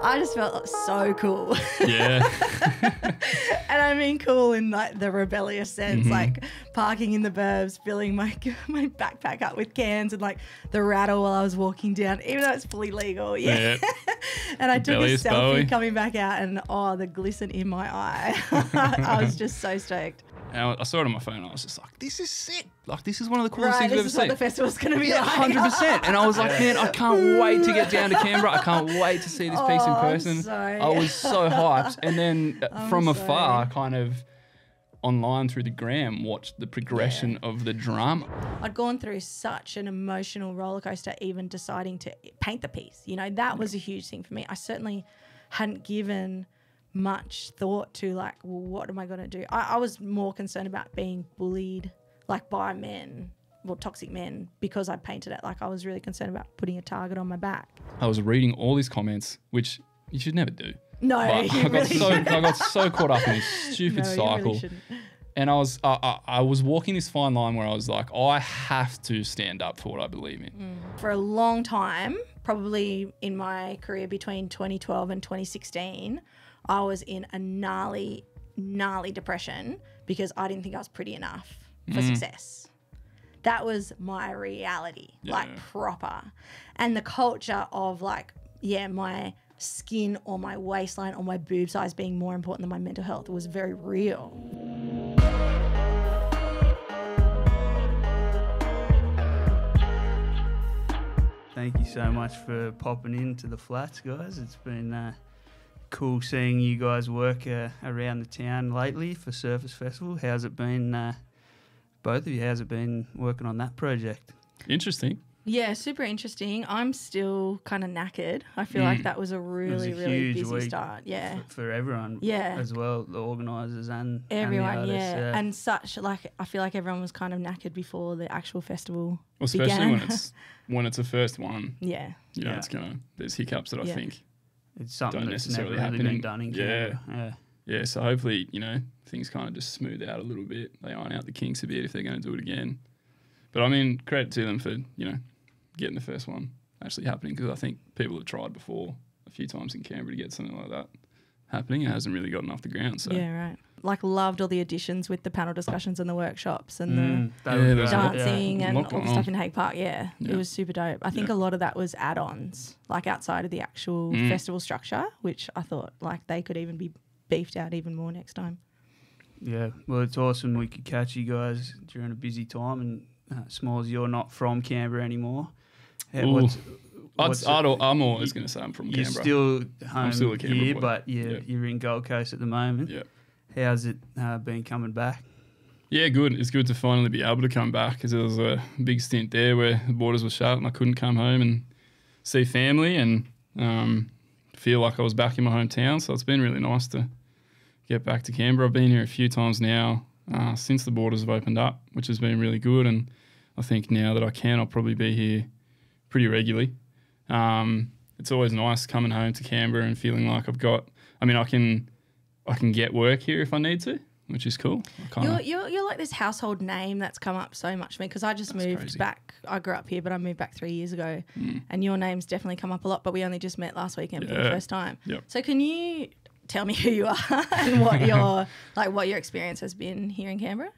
I just felt so cool. Yeah. And I mean cool in like the rebellious sense, like parking in the burbs, filling my backpack up with cans and like the rattle while I was walking down, even though it's fully legal. Yeah. And I took a selfie Bowie. coming back out and the glisten in my eye. I was just so stoked. And I saw it on my phone and I was just like, this is sick. Like, this is one of the coolest Right, things I've ever this is what seen. the festival's going to be like. 100%. And I was like, man, I can't wait to get down to Canberra. I can't wait to see this piece in person. I was so hyped. And then from afar, kind of online through the gram, watched the progression of the drama. I'd gone through such an emotional roller coaster even deciding to paint the piece. You know, that was a huge thing for me. I certainly hadn't given much thought to like, well, what am I going to do? I was more concerned about being bullied like by men, well, toxic men, because I painted it. Like I was really concerned about putting a target on my back. I was reading all these comments, which you should never do. No, I got so caught up in this stupid cycle. You really shouldn't. And I was walking this fine line where I was like, I have to stand up for what I believe in. For a long time, probably in my career between 2012 and 2016, I was in a gnarly depression because I didn't think I was pretty enough for success. That was my reality, like proper. And the culture of like, my skin or my waistline or my boob size being more important than my mental health was very real. Thank you so much for popping into the flats, guys. It's been cool seeing you guys work around the town lately for Surface Festival. How's it been, both of you, how's it been working on that project? Interesting. Yeah, super interesting. I'm still kind of knackered. I feel like that was a really busy start. Yeah. For everyone. Yeah. As well, the organisers and everyone, and the artists, And such, like, I feel like everyone was kind of knackered before the actual festival especially began. when it's a first one. Yeah. You know, there's hiccups that I think it's something don't that's necessarily never really happening. been done in Canberra. Yeah, so hopefully, things kind of just smooth out a little bit. They iron out the kinks a bit if they're going to do it again. But I mean, credit to them for, getting the first one actually happening, because I think people have tried before a few times in Canberra to get something like that happening. It hasn't really gotten off the ground. So yeah, right. Like loved all the additions with the panel discussions and the workshops and the dancing and all the stuff in Hague Park. Yeah, it was super dope. I think a lot of that was add-ons, like outside of the actual festival structure, which I thought like they could even be beefed out even more next time. Yeah, well, it's awesome we could catch you guys during a busy time. And Smalls, you're not from Canberra anymore. I'm always going to say I'm from Canberra. You're still home still a Canberra here, boy. but you're in Gold Coast at the moment. Yeah. How's it been coming back? Yeah, good. It's good to finally be able to come back, because there was a big stint there where the borders were shut and I couldn't come home and see family and feel like I was back in my hometown. So it's been really nice to get back to Canberra. I've been here a few times now since the borders have opened up, which has been really good. And I think now that I can, I'll probably be here pretty regularly. It's always nice coming home to Canberra and feeling like I can get work here if I need to, which is cool. You're like this household name that's come up so much for me, because I just moved back. I grew up here, but I moved back 3 years ago, and your name's definitely come up a lot, but we only just met last weekend for the first time. Yep. So can you tell me who you are and what your experience has been here in Canberra?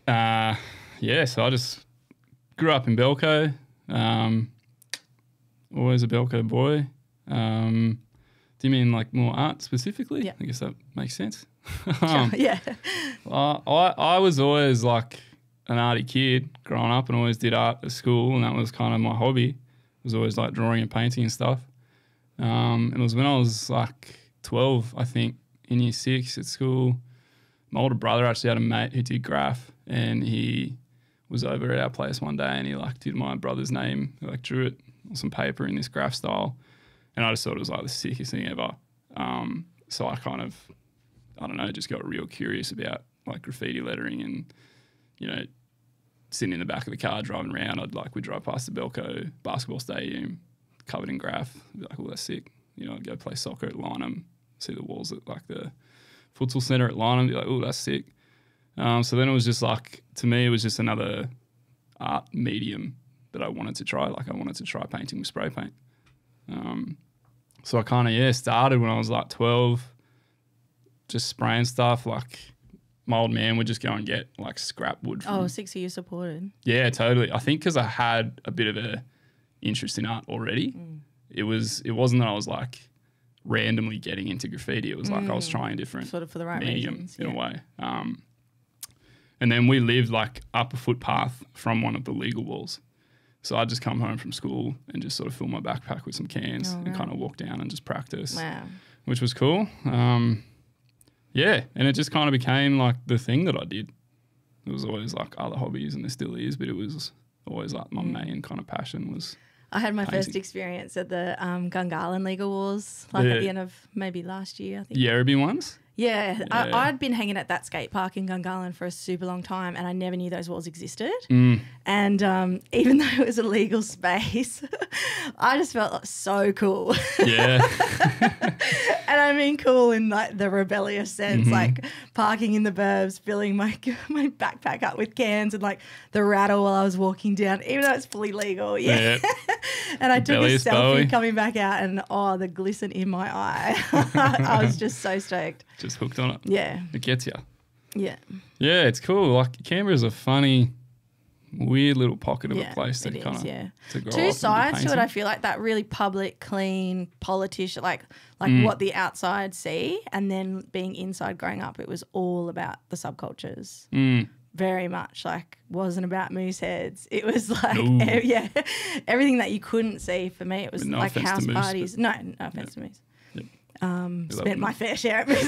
So I just grew up in Belco. Always a Belco boy. Do you mean like more art specifically? Yeah. I guess that makes sense. Yeah. I was always like an arty kid growing up and always did art at school, and that was kind of my hobby. It was always like drawing and painting and stuff. It was when I was like 12, I think, in year 6 at school. My older brother actually had a mate who did graph, and he was over at our place one day and he like did my brother's name, like drew it on some paper in this graph style. And I just thought it was like the sickest thing ever. So I kind of, I don't know, just got real curious about like graffiti lettering, and, sitting in the back of the car driving around, we'd drive past the Belco basketball stadium covered in graph. I'd be like, oh, that's sick. I'd go play soccer at Lynham, see the walls at like the futsal centre at Lynham, be like, oh, that's sick. So then it was just like, to me, it was just another art medium that I wanted to try. Like I wanted to try painting with spray paint. So I kind of, started when I was like 12, just spraying stuff. Like my old man would just go and get like scrap wood. Oh, 6 years supported. Yeah, totally. I think because I had a bit of a interest in art already. It wasn't that I was like randomly getting into graffiti. It was like I was trying different sort of for the right mediums reasons, in a way. And then we lived like up a footpath from one of the legal walls. So I'd just come home from school and just sort of fill my backpack with some cans and kind of walk down and just practice. Wow. Which was cool. Yeah, and it just kind of became like the thing that I did. It was always like other hobbies, and there still is, but it was always like my main kind of passion was I had my painting. first experience at the Gungahlin Legal Wars, like at the end of maybe last year, I think. The Yerrabee ones? Yeah. I'd been hanging at that skate park in Gungahlin for a super long time, and I never knew those walls existed. And even though it was a legal space, I just felt like so cool. Yeah. And I mean cool in like the rebellious sense, like parking in the burbs, filling my backpack up with cans and like the rattle while I was walking down, even though it's fully legal. Yeah. And I took a Rebellious selfie Bowie. coming back out, and the glisten in my eye. I was just so stoked. Just hooked on it. Yeah. It gets you. Yeah. Yeah, it's cool. Like Canberra's a funny, weird little pocket of a Yeah, place to it is, kind of yeah. to grow up Two and be sides to it. painting. I feel like that really public, clean, politician, like what the outside see, and then being inside growing up, it was all about the subcultures. Very much like wasn't about moose heads. It was like everything that you couldn't see. For me, it was No like offense to house moose, parties. No offense to moose. love Spent them. my fair share at moose.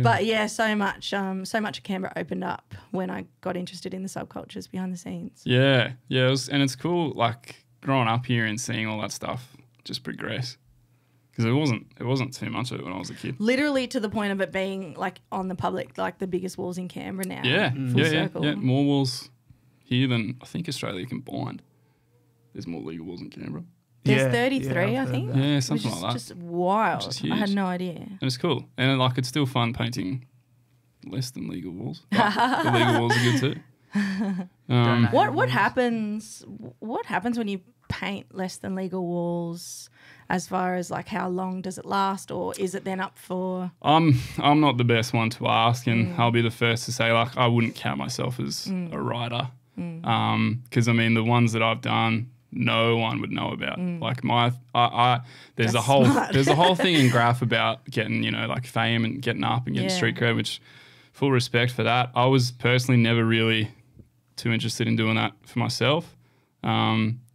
But yeah, so much of Canberra opened up when I got interested in the subcultures behind the scenes. Yeah, and it's cool. Like growing up here and seeing all that stuff just progress. Because it wasn't too much of it when I was a kid. Literally to the point of it being like on the public, like the biggest walls in Canberra now. Yeah, Full circle. yeah. More walls here than I think Australia combined. There's more legal walls in Canberra. There's 33, I I've think. heard that. Yeah, something which is like that. just wild. Which is I had huge. no idea. And it's cool. And like it's still fun painting less than legal walls. But the legal walls are good too. Don't know. What happens when you paint less than legal walls, as far as like how long does it last, or is it then up for I'm not the best one to ask, and I'll be the first to say like I wouldn't count myself as a writer, because I mean the ones that I've done, no one would know about. Like there's That's a whole smart. there's a whole thing in graph about getting like fame and getting up and getting Yeah. street cred, which full respect for that. I was personally never really too interested in doing that for myself.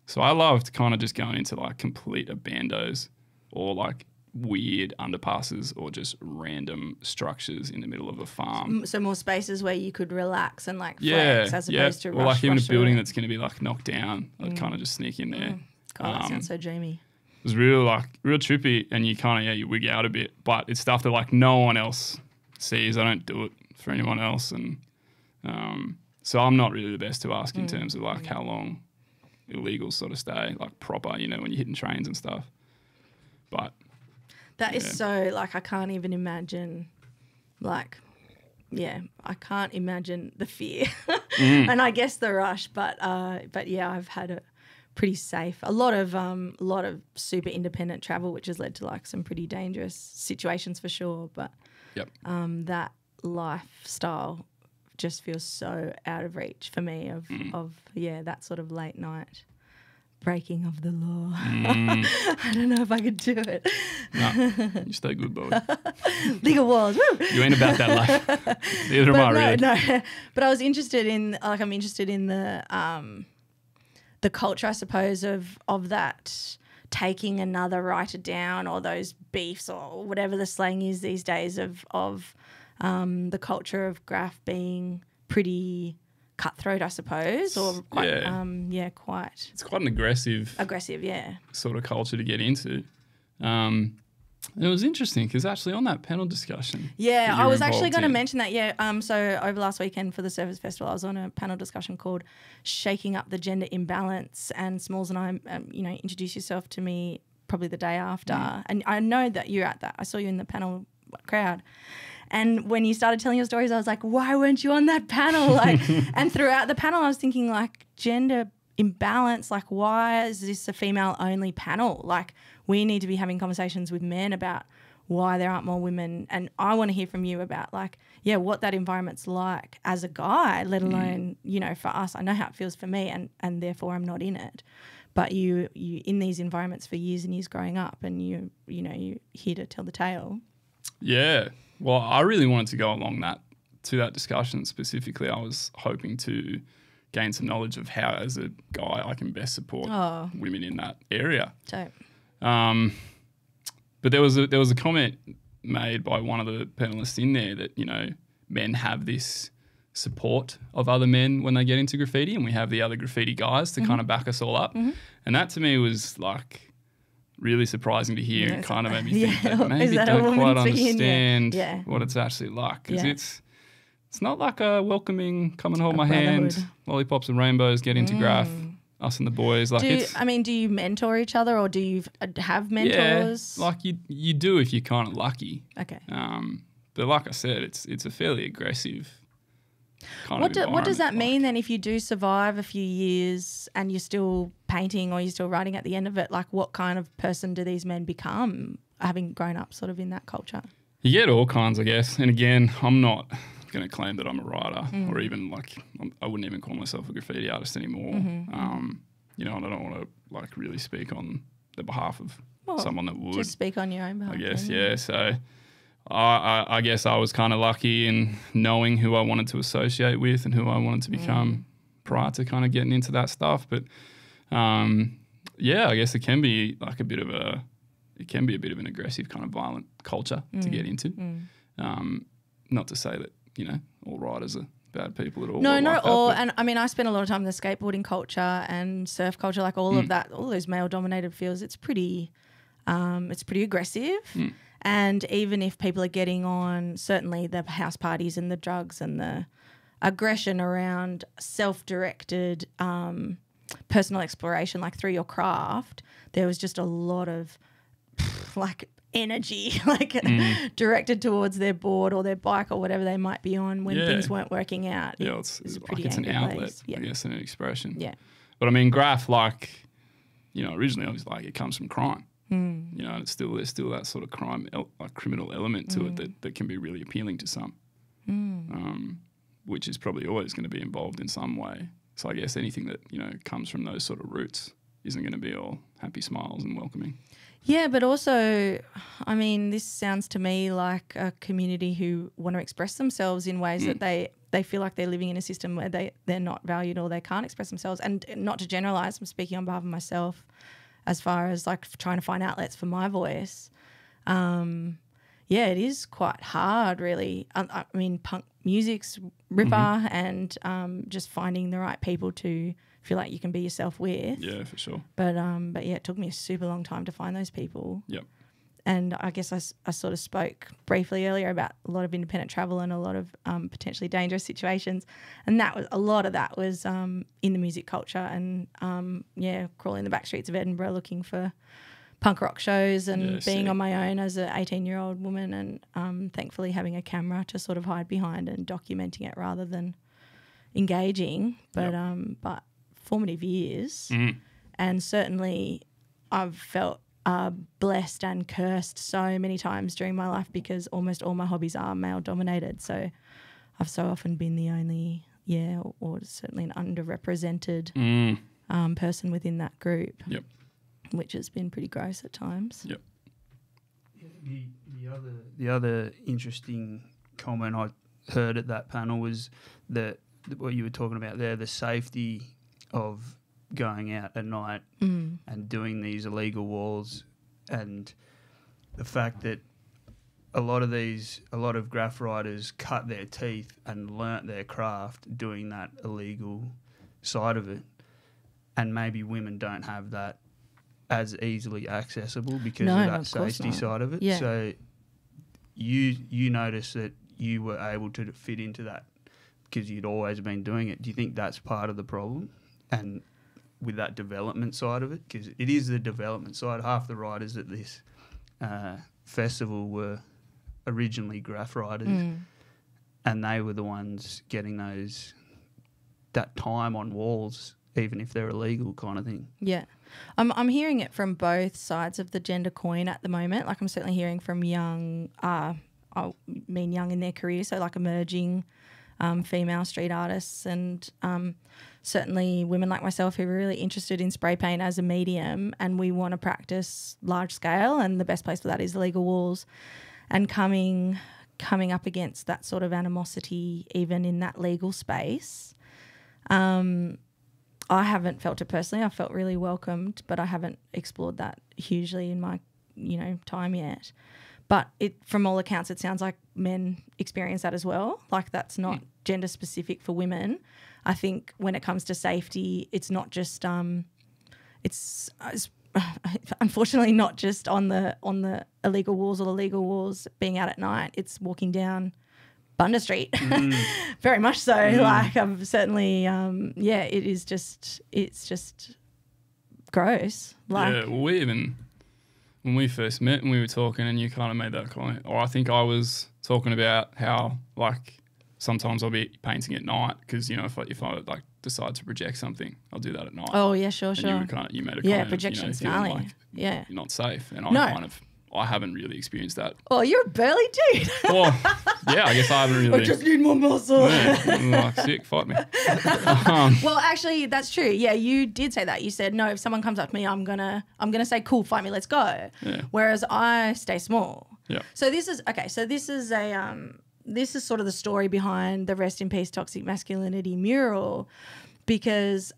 So I loved kind of just going into like complete abandos or like weird underpasses or just random structures in the middle of a farm. so more spaces where you could relax and like flex as opposed to or rush, like even a rush building through it. that's going to be like knocked down. I'd kind of just sneak in there. God, that sounds so dreamy. It was real trippy, and you kind of you wig out a bit, but it's stuff that like no one else sees. I don't do it for anyone else, and so I'm not really the best to ask in terms of like how long illegals sort of stay like proper, when you're hitting trains and stuff. But That is so like I can't even imagine I can't imagine the fear and I guess the rush, but yeah, I've had a pretty safe, a lot of super independent travel, which has led to like some pretty dangerous situations for sure. But that lifestyle just feels so out of reach for me of that sort of late night breaking of the law. I don't know if I could do it. no, you stay good, boy. Legal walls, woo! You ain't about that life. Neither am I, really. No. But I was interested in, I'm interested in the culture, I suppose, of that taking another writer down, or those beefs, or whatever the slang is these days of the culture of graph being pretty cutthroat, I suppose, or quite, quite It's quite an aggressive yeah. sort of culture to get into. And it was interesting because actually on that panel discussion. Yeah, that you I were was actually going to involved in- mention that, So over last weekend for the Surfers Festival, I was on a panel discussion called Shaking Up the Gender Imbalance, and Smalls and I, introduced yourself to me probably the day after. And I know that you're at that. I saw you in the panel crowd. And when you started telling your stories, I was like, why weren't you on that panel? Like, and throughout the panel, I was thinking like gender imbalance. Like, why is this a female-only panel? Like, we need to be having conversations with men about why there aren't more women. And I want to hear from you about, like, yeah, what that environment's like as a guy, let alone, you know, for us. I know how it feels for me, and therefore I'm not in it. But you in these environments for years and years growing up, and you're here to tell the tale. Yeah. Well, I really wanted to go along to that discussion specifically. I was hoping to gain some knowledge of how, as a guy, I can best support women in that area. So, but there was a comment made by one of the panelists in there that, you know, men have this support of other men when they get into graffiti, and we have the other graffiti guys to kind of back us all up. And that to me was like really surprising to hear, and kind of made me think that maybe don't quite understand what it's actually like, because it's not like a welcoming, come and hold my hand, lollipops and rainbows, get into graph, us and the boys. Like, do you mentor each other, or do you have mentors? Yeah, like you do if you're kind of lucky. Okay. But like I said, it's a fairly aggressive kind of environment. What does that mean then if you do survive a few years and you're still painting or you're still writing at the end of it? Like, what kind of person do these men become, having grown up sort of in that culture? You get all kinds, I guess. And again, I'm not going to claim that I'm a writer or even like I wouldn't even call myself a graffiti artist anymore. You know, and I don't want to like really speak on the behalf of someone that would. Just speak on your own behalf. I guess, yeah. So I guess I was kind of lucky in knowing who I wanted to associate with and who I wanted to become prior to kind of getting into that stuff. But yeah, I guess it can be like a bit of an aggressive kind of violent culture to get into. Not to say that, you know, all writers are bad people at all. No, not at all. And I mean, I spent a lot of time in the skateboarding culture and surf culture, like all of that, all those male-dominated fields. It's pretty aggressive. And even if people are getting on, certainly the house parties and the drugs and the aggression around self-directed personal exploration, like through your craft, there was just a lot of like energy directed towards their board or their bike or whatever they might be on when things weren't working out. Yeah, it's an outlet, I guess, and an expression. Yeah. But I mean, graph, like, you know, originally I was like, it comes from crime. You know, and there's still that sort of criminal element to it that can be really appealing to some, which is probably always going to be involved in some way. So I guess anything that, you know, comes from those sort of roots isn't going to be all happy smiles and welcoming. Yeah, but also, I mean, this sounds to me like a community who want to express themselves in ways that they feel like they're living in a system where they're not valued or they can't express themselves. And not to generalise, I'm speaking on behalf of myself as far as like trying to find outlets for my voice. Yeah, it is quite hard, really. I mean, punk music's ripper and just finding the right people to feel like you can be yourself with. Yeah, for sure. But yeah, it took me a super long time to find those people. Yep. And I guess I sort of spoke briefly earlier about a lot of independent travel and a lot of potentially dangerous situations, and a lot of that was in the music culture and crawling the back streets of Edinburgh looking for punk rock shows and being on my own as an 18-year-old woman and thankfully having a camera to sort of hide behind and documenting it rather than engaging. But formative years, and certainly I've felt blessed and cursed so many times during my life because almost all my hobbies are male dominated. So I've so often been the only, or certainly an underrepresented person within that group. Yep. Which has been pretty gross at times. Yep. The other interesting comment I heard at that panel was that what you were talking about there, the safety of going out at night and doing these illegal walls, and the fact that a lot of graph writers cut their teeth and learnt their craft doing that illegal side of it, and maybe women don't have that as easily accessible because of that safety side of it. Yeah. So you noticed that you were able to fit into that because you'd always been doing it. Do you think that's part of the problem? And with that development side of it, because it is the development side. Half the writers at this festival were originally graph writers, and they were the ones getting that time on walls even if they're illegal kind of thing. Yeah. I'm hearing it from both sides of the gender coin at the moment. Like I'm certainly hearing from young, I mean young in their career, so like emerging female street artists, and certainly women like myself who are really interested in spray paint as a medium, and we want to practice large scale, and the best place for that is the legal walls, and coming up against that sort of animosity even in that legal space. I haven't felt it personally. I felt really welcomed, but I haven't explored that hugely in my, time yet. But from all accounts, it sounds like men experience that as well. Like that's not gender specific for women. I think when it comes to safety, it's not just it's unfortunately not just on the illegal walls or the legal walls being out at night. It's walking down Bunda Street, very much so. Like I've certainly, it's just gross. Like, yeah, we even, when we first met and we were talking and you kind of made that comment, or I think I was talking about how like sometimes I'll be painting at night because, if I like decide to project something, I'll do that at night. Oh yeah, sure. You made a comment. Yeah, projection's gnarly. Like yeah, you're not safe, and No. I haven't really experienced that. Oh, you're a burly dude. Well, yeah, I guess I haven't really. I just need more muscle. Yeah, I'm like, sick, fight me. Well, actually, that's true. Yeah, you did say that. You said, no, if someone comes up to me, I'm gonna say, cool, fight me, let's go. Yeah. Whereas I stay small. Yeah. So this is this is sort of the story behind the Rest in Peace Toxic Masculinity mural, because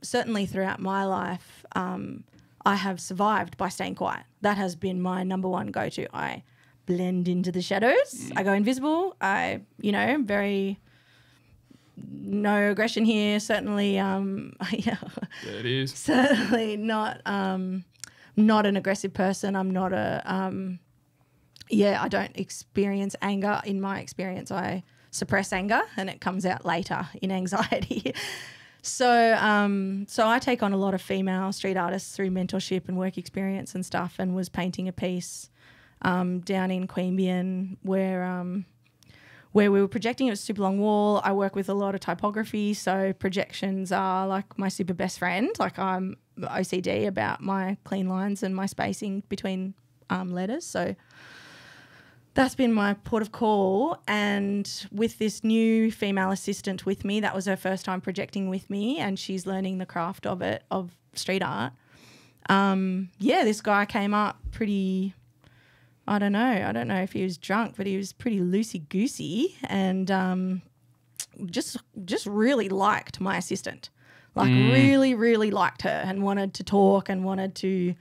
certainly throughout my life, I have survived by staying quiet. That has been my number one go-to. I blend into the shadows. I go invisible. Very no aggression here. Certainly, Yeah, it is. certainly not an aggressive person. I'm not I don't experience anger. In my experience, I suppress anger and it comes out later in anxiety. So I take on a lot of female street artists through mentorship and work experience and stuff, and was painting a piece down in Queanbeyan where we were projecting. It was a super long wall. I work with a lot of typography, so projections are like my super best friend. Like I'm OCD about my clean lines and my spacing between letters. So that's been my port of call. And with this new female assistant with me, that was her first time projecting with me, and she's learning the craft of street art. This guy came up pretty, I don't know if he was drunk, but he was pretty loosey-goosey, and just really liked my assistant. Like really, really liked her and wanted to talk and wanted to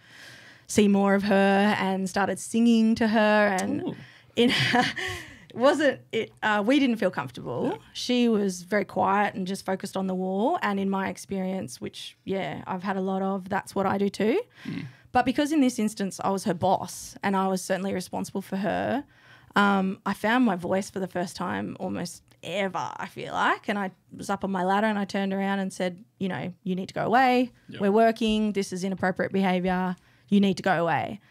see more of her, and started singing to her, and Ooh. We didn't feel comfortable. Yeah. She was very quiet and just focused on the wall. And in my experience, which, I've had a lot of, that's what I do too. But because in this instance I was her boss and I was certainly responsible for her, I found my voice for the first time almost ever, I feel like. And I was up on my ladder and I turned around and said, you need to go away. Yep. We're working. This is inappropriate behaviour. You need to go away.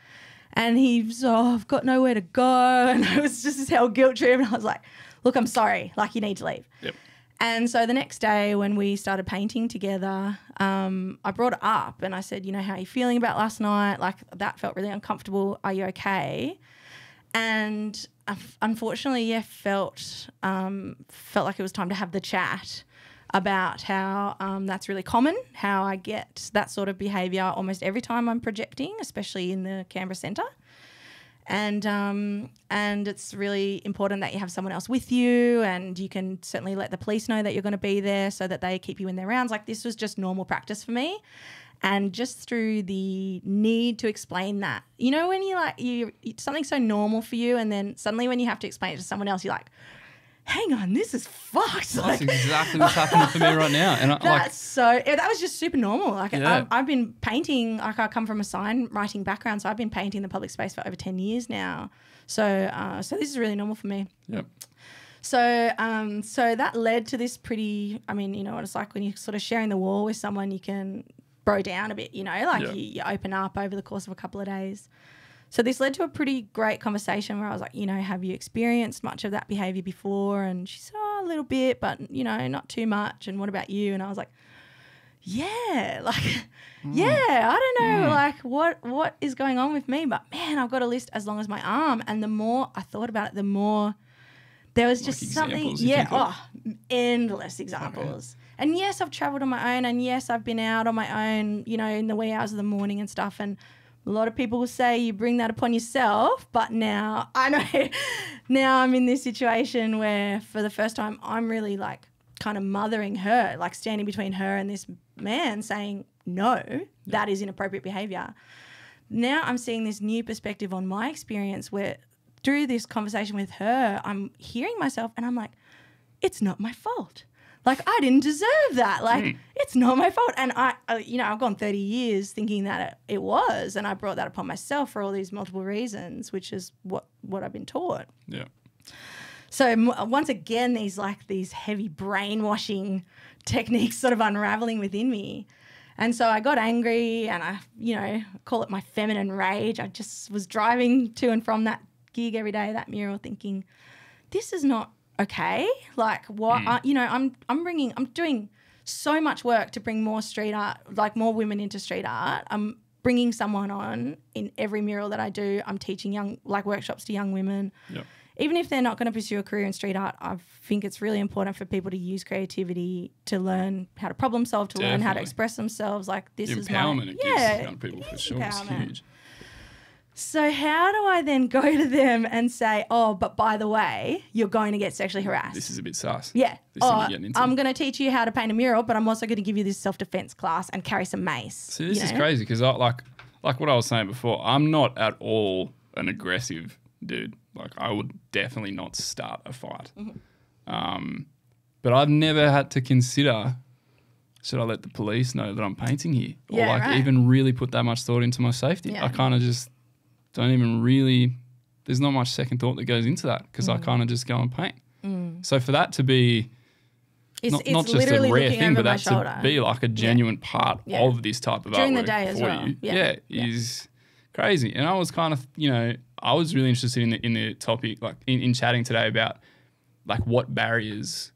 And he's, I've got nowhere to go. And I was just this whole guilt trip. And I was like, look, I'm sorry. Like, you need to leave. Yep. And so the next day when we started painting together, I brought it up and I said, how are you feeling about last night? Like, that felt really uncomfortable. Are you okay? And unfortunately, felt like it was time to have the chat about how that's really common, how I get that sort of behaviour almost every time I'm projecting, especially in the Canberra Centre. And it's really important that you have someone else with you, and you can certainly let the police know that you're going to be there so that they keep you in their rounds. Like, this was just normal practice for me. And just through the need to explain that, when something's so normal for you, and then suddenly when you have to explain it to someone else, you're like, hang on, this is fucked. That's exactly what's happening for me right now. And that was just super normal. Like, I've been painting, like, I come from a sign writing background, so I've been painting the public space for over 10 years now. So this is really normal for me. Yep. So that led to this pretty, you know what it's like when you're sort of sharing the wall with someone, you can bro down a bit, you open up over the course of a couple of days. So this led to a pretty great conversation where I was like, have you experienced much of that behaviour before? And she said, a little bit, but, not too much. And what about you? And I was like, yeah, like, yeah, I don't know, like what is going on with me, but man, I've got a list as long as my arm. And the more I thought about it, the more there was just something, endless examples. Okay. And yes, I've traveled on my own, and yes, I've been out on my own, you know, in the wee hours of the morning and stuff. And a lot of people will say you bring that upon yourself, but now I know, now I'm in this situation where for the first time I'm really like kind of mothering her, like standing between her and this man saying, no, that is inappropriate behaviour. Now I'm seeing this new perspective on my experience where through this conversation with her, I'm hearing myself and I'm like, it's not my fault. Like, I didn't deserve that. Like, it's not my fault. And you know, I've gone 30 years thinking that it was, and I brought that upon myself for all these multiple reasons, which is what I've been taught. Yeah. So once again, these heavy brainwashing techniques sort of unraveling within me. And so I got angry, and I, you know, call it my feminine rage. I just was driving to and from that gig every day, that mural, thinking, this is not okay. Like, what, you know, I'm doing so much work to bring more street art, like more women into street art. I'm bringing someone on in every mural that I do. I'm teaching workshops to young women. Yep. Even if they're not going to pursue a career in street art, I think it's really important for people to use creativity, to learn how to problem solve, to learn how to express themselves. Like, this is empowerment it gives young people for sure. It's huge. So how do I then go to them and say, oh, but by the way, you're going to get sexually harassed? This is a bit sus. Yeah. I'm going to teach you how to paint a mural, but I'm also going to give you this self-defense class and carry some mace. See, this is crazy because like what I was saying before, I'm not at all an aggressive dude. Like, I would definitely not start a fight. But I've never had to consider, should I let the police know that I'm painting here? Or even really put that much thought into my safety. Yeah. I kind of just don't even really, there's not much second thought that goes into that because I kind of just go and paint. So for that to be not just a rare thing, but that to be like a genuine part of this type of artwork during the day as well. Is crazy. And I was kind of, you know, I was really interested in the topic, like in chatting today about like what barriers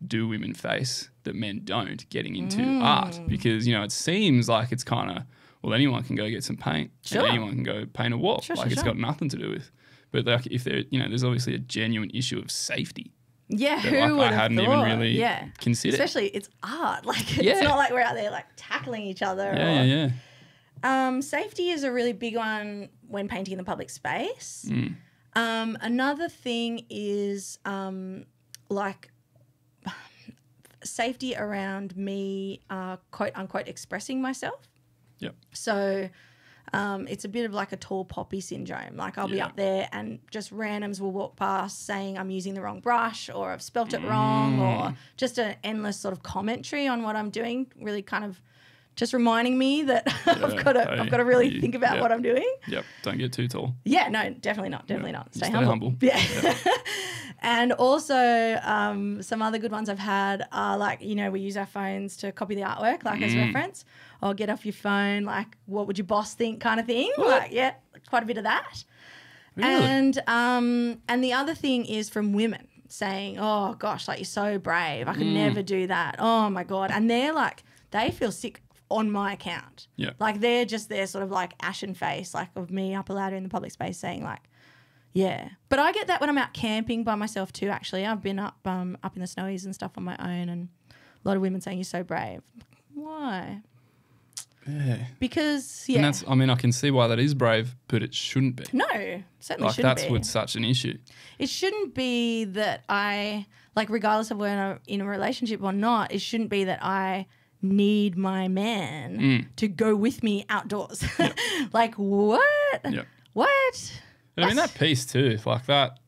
do women face that men don't getting into art, because, you know, it seems like it's kind of, well, anyone can go get some paint and anyone can go paint a wall. It's got nothing to do with. But like, if there, you know, there's obviously a genuine issue of safety. Yeah, who would have hadn't even really considered. Especially it's art. Like, it's not like we're out there like tackling each other. Safety is a really big one when painting in the public space. Another thing is like safety around me, quote unquote, expressing myself. Yep. So it's a bit of like a tall poppy syndrome. Like, I'll be up there and just randoms will walk past saying I'm using the wrong brush or I've spelt it wrong, or just an endless sort of commentary on what I'm doing, really kind of just reminding me that I've got to really think about what I'm doing. Yep. Don't get too tall. Yeah, no, definitely not. Definitely not. Stay humble. Yeah. And also some other good ones I've had are like, you know, we use our phones to copy the artwork, like as reference, or get off your phone, like, what would your boss think kind of thing. What? Like, quite a bit of that. Really? And the other thing is from women saying, oh gosh, like, you're so brave. I could never do that. Oh my God. And they're like, they feel sick on my account. Yeah. Like, they're just their sort of like ashen face, like of me up a ladder in the public space saying like, yeah. But I get that when I'm out camping by myself too, actually. I've been up in the snowies and stuff on my own, and a lot of women saying you're so brave. Why? Yeah. Because, And that's, I mean, I can see why that is brave, but it shouldn't be. No, certainly shouldn't be. That's what's such an issue. It shouldn't be that I, like, regardless of whether I'm in a relationship or not, it shouldn't be that I need my man to go with me outdoors. Yep. Like, what? Yep. What? But I mean, that piece too, like that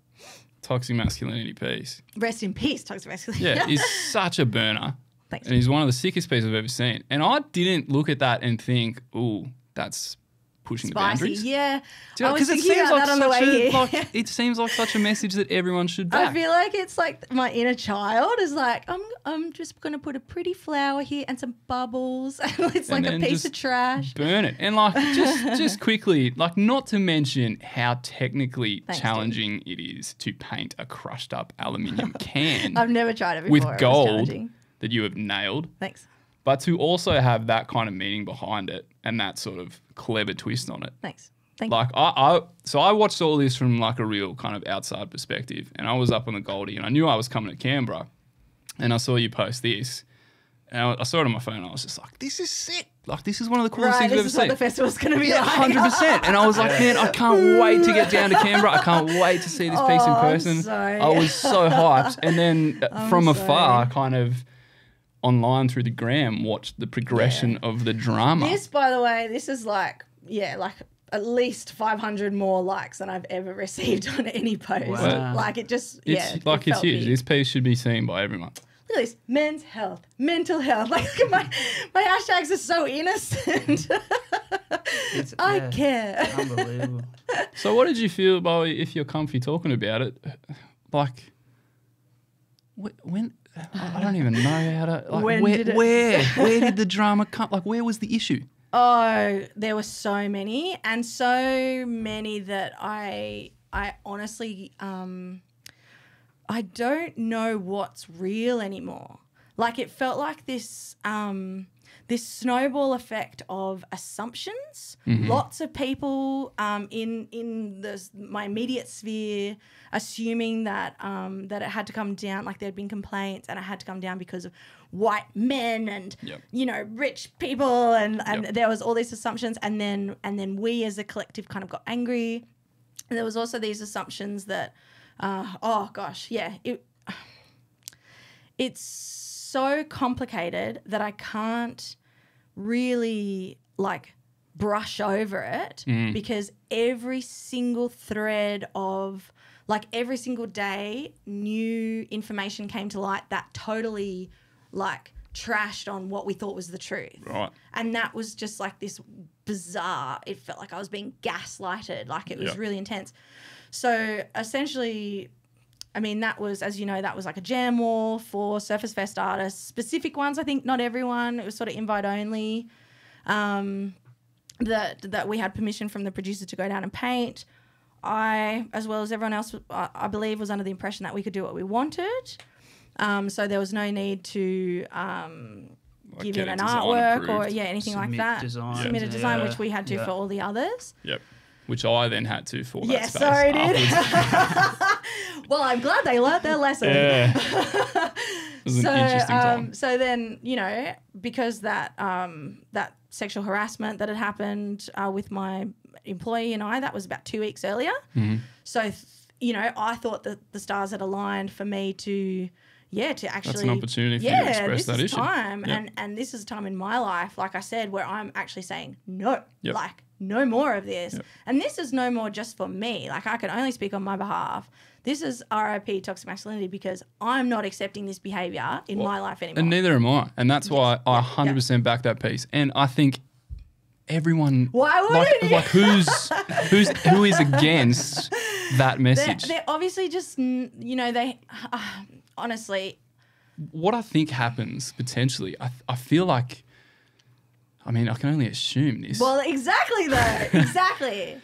toxic masculinity piece. Rest in peace, toxic masculinity. Yeah, is such a burner. Thanks. And he's one of the sickest pieces I've ever seen. And I didn't look at that and think, ooh, that's pushing the boundaries. Yeah. Because it seems like on the way here. It seems like such a message that everyone should back. I feel like it's like my inner child is like, I'm just going to put a pretty flower here and some bubbles. And it's like a piece of trash. Burn it. And like, just quickly, like, not to mention how technically challenging it is to paint a crushed up aluminium can. I've never tried it before. With gold that you have nailed. Thanks. but to also have that kind of meaning behind it and that sort of clever twist on it. Thanks. Thank you. Like so I watched all this from like a real kind of outside perspective, and I was up on the Goldie and I knew I was coming to Canberra, and I saw you post this, and I saw it on my phone and I was just like, this is sick. Like, this is one of the coolest things I've ever seen. This is what the festival's going to be like. 100%. And I was like, man, I can't wait to get down to Canberra. I can't wait to see this piece in person. I was so hyped. And then from afar, kind of online through the gram, watched the progression of the drama. This, by the way, this is like at least 500 more likes than I've ever received on any post. Wow. Like, it just, it's huge. Big. This piece should be seen by everyone. Look at this. Men's health, mental health. Like, look at my hashtags are so innocent. I care. Unbelievable. So what did you feel, Bowie, if you're comfy talking about it? Like, when I don't even know how to. Like, where did the drama come? Like, where was the issue? Oh, there were so many, and so many that I honestly I don't know what's real anymore. Like, it felt like this this snowball effect of assumptions. Mm-hmm. Lots of people in my immediate sphere assuming that that it had to come down, like there'd been complaints and it had to come down because of white men and rich people and there was all these assumptions, and then we as a collective kind of got angry. And there was also these assumptions that it's so complicated that I can't really like brush over it because every single thread of like every single day new information came to light that totally like trashed on what we thought was the truth. Right. And that was just like this bizarre, it felt like I was being gaslighted, like it was really intense. So essentially, I mean, that was, as you know, that was like a jam wall for Surface Fest artists, specific ones, I think, not everyone. It was sort of invite only. That we had permission from the producer to go down and paint. I, as well as everyone else, I believe, was under the impression that we could do what we wanted. So there was no need to give in an artwork or anything like that. Submit a design, which we had to for all the others. Yep. Which I then had to for that space. Yes, so did. Well, I'm glad they learnt their lesson. Yeah. It was an interesting time. So then, you know, because that that sexual harassment that had happened with my employee and I, that was about 2 weeks earlier. Mm-hmm. So, you know, I thought that the stars had aligned for me to actually. That's an opportunity for you to express that issue. This is time, and this is a time in my life, like I said, where I'm actually saying no, like no more of this. Yep. And this is no more just for me. Like, I can only speak on my behalf. This is RIP toxic masculinity because I'm not accepting this behaviour in my life anymore. And neither am I. And that's why I 100% back that piece. And I think everyone, why wouldn't you? who is against that message? They're obviously just, you know, they honestly. What I think happens potentially, I feel like, I mean, I can only assume this. Well, exactly though. Exactly.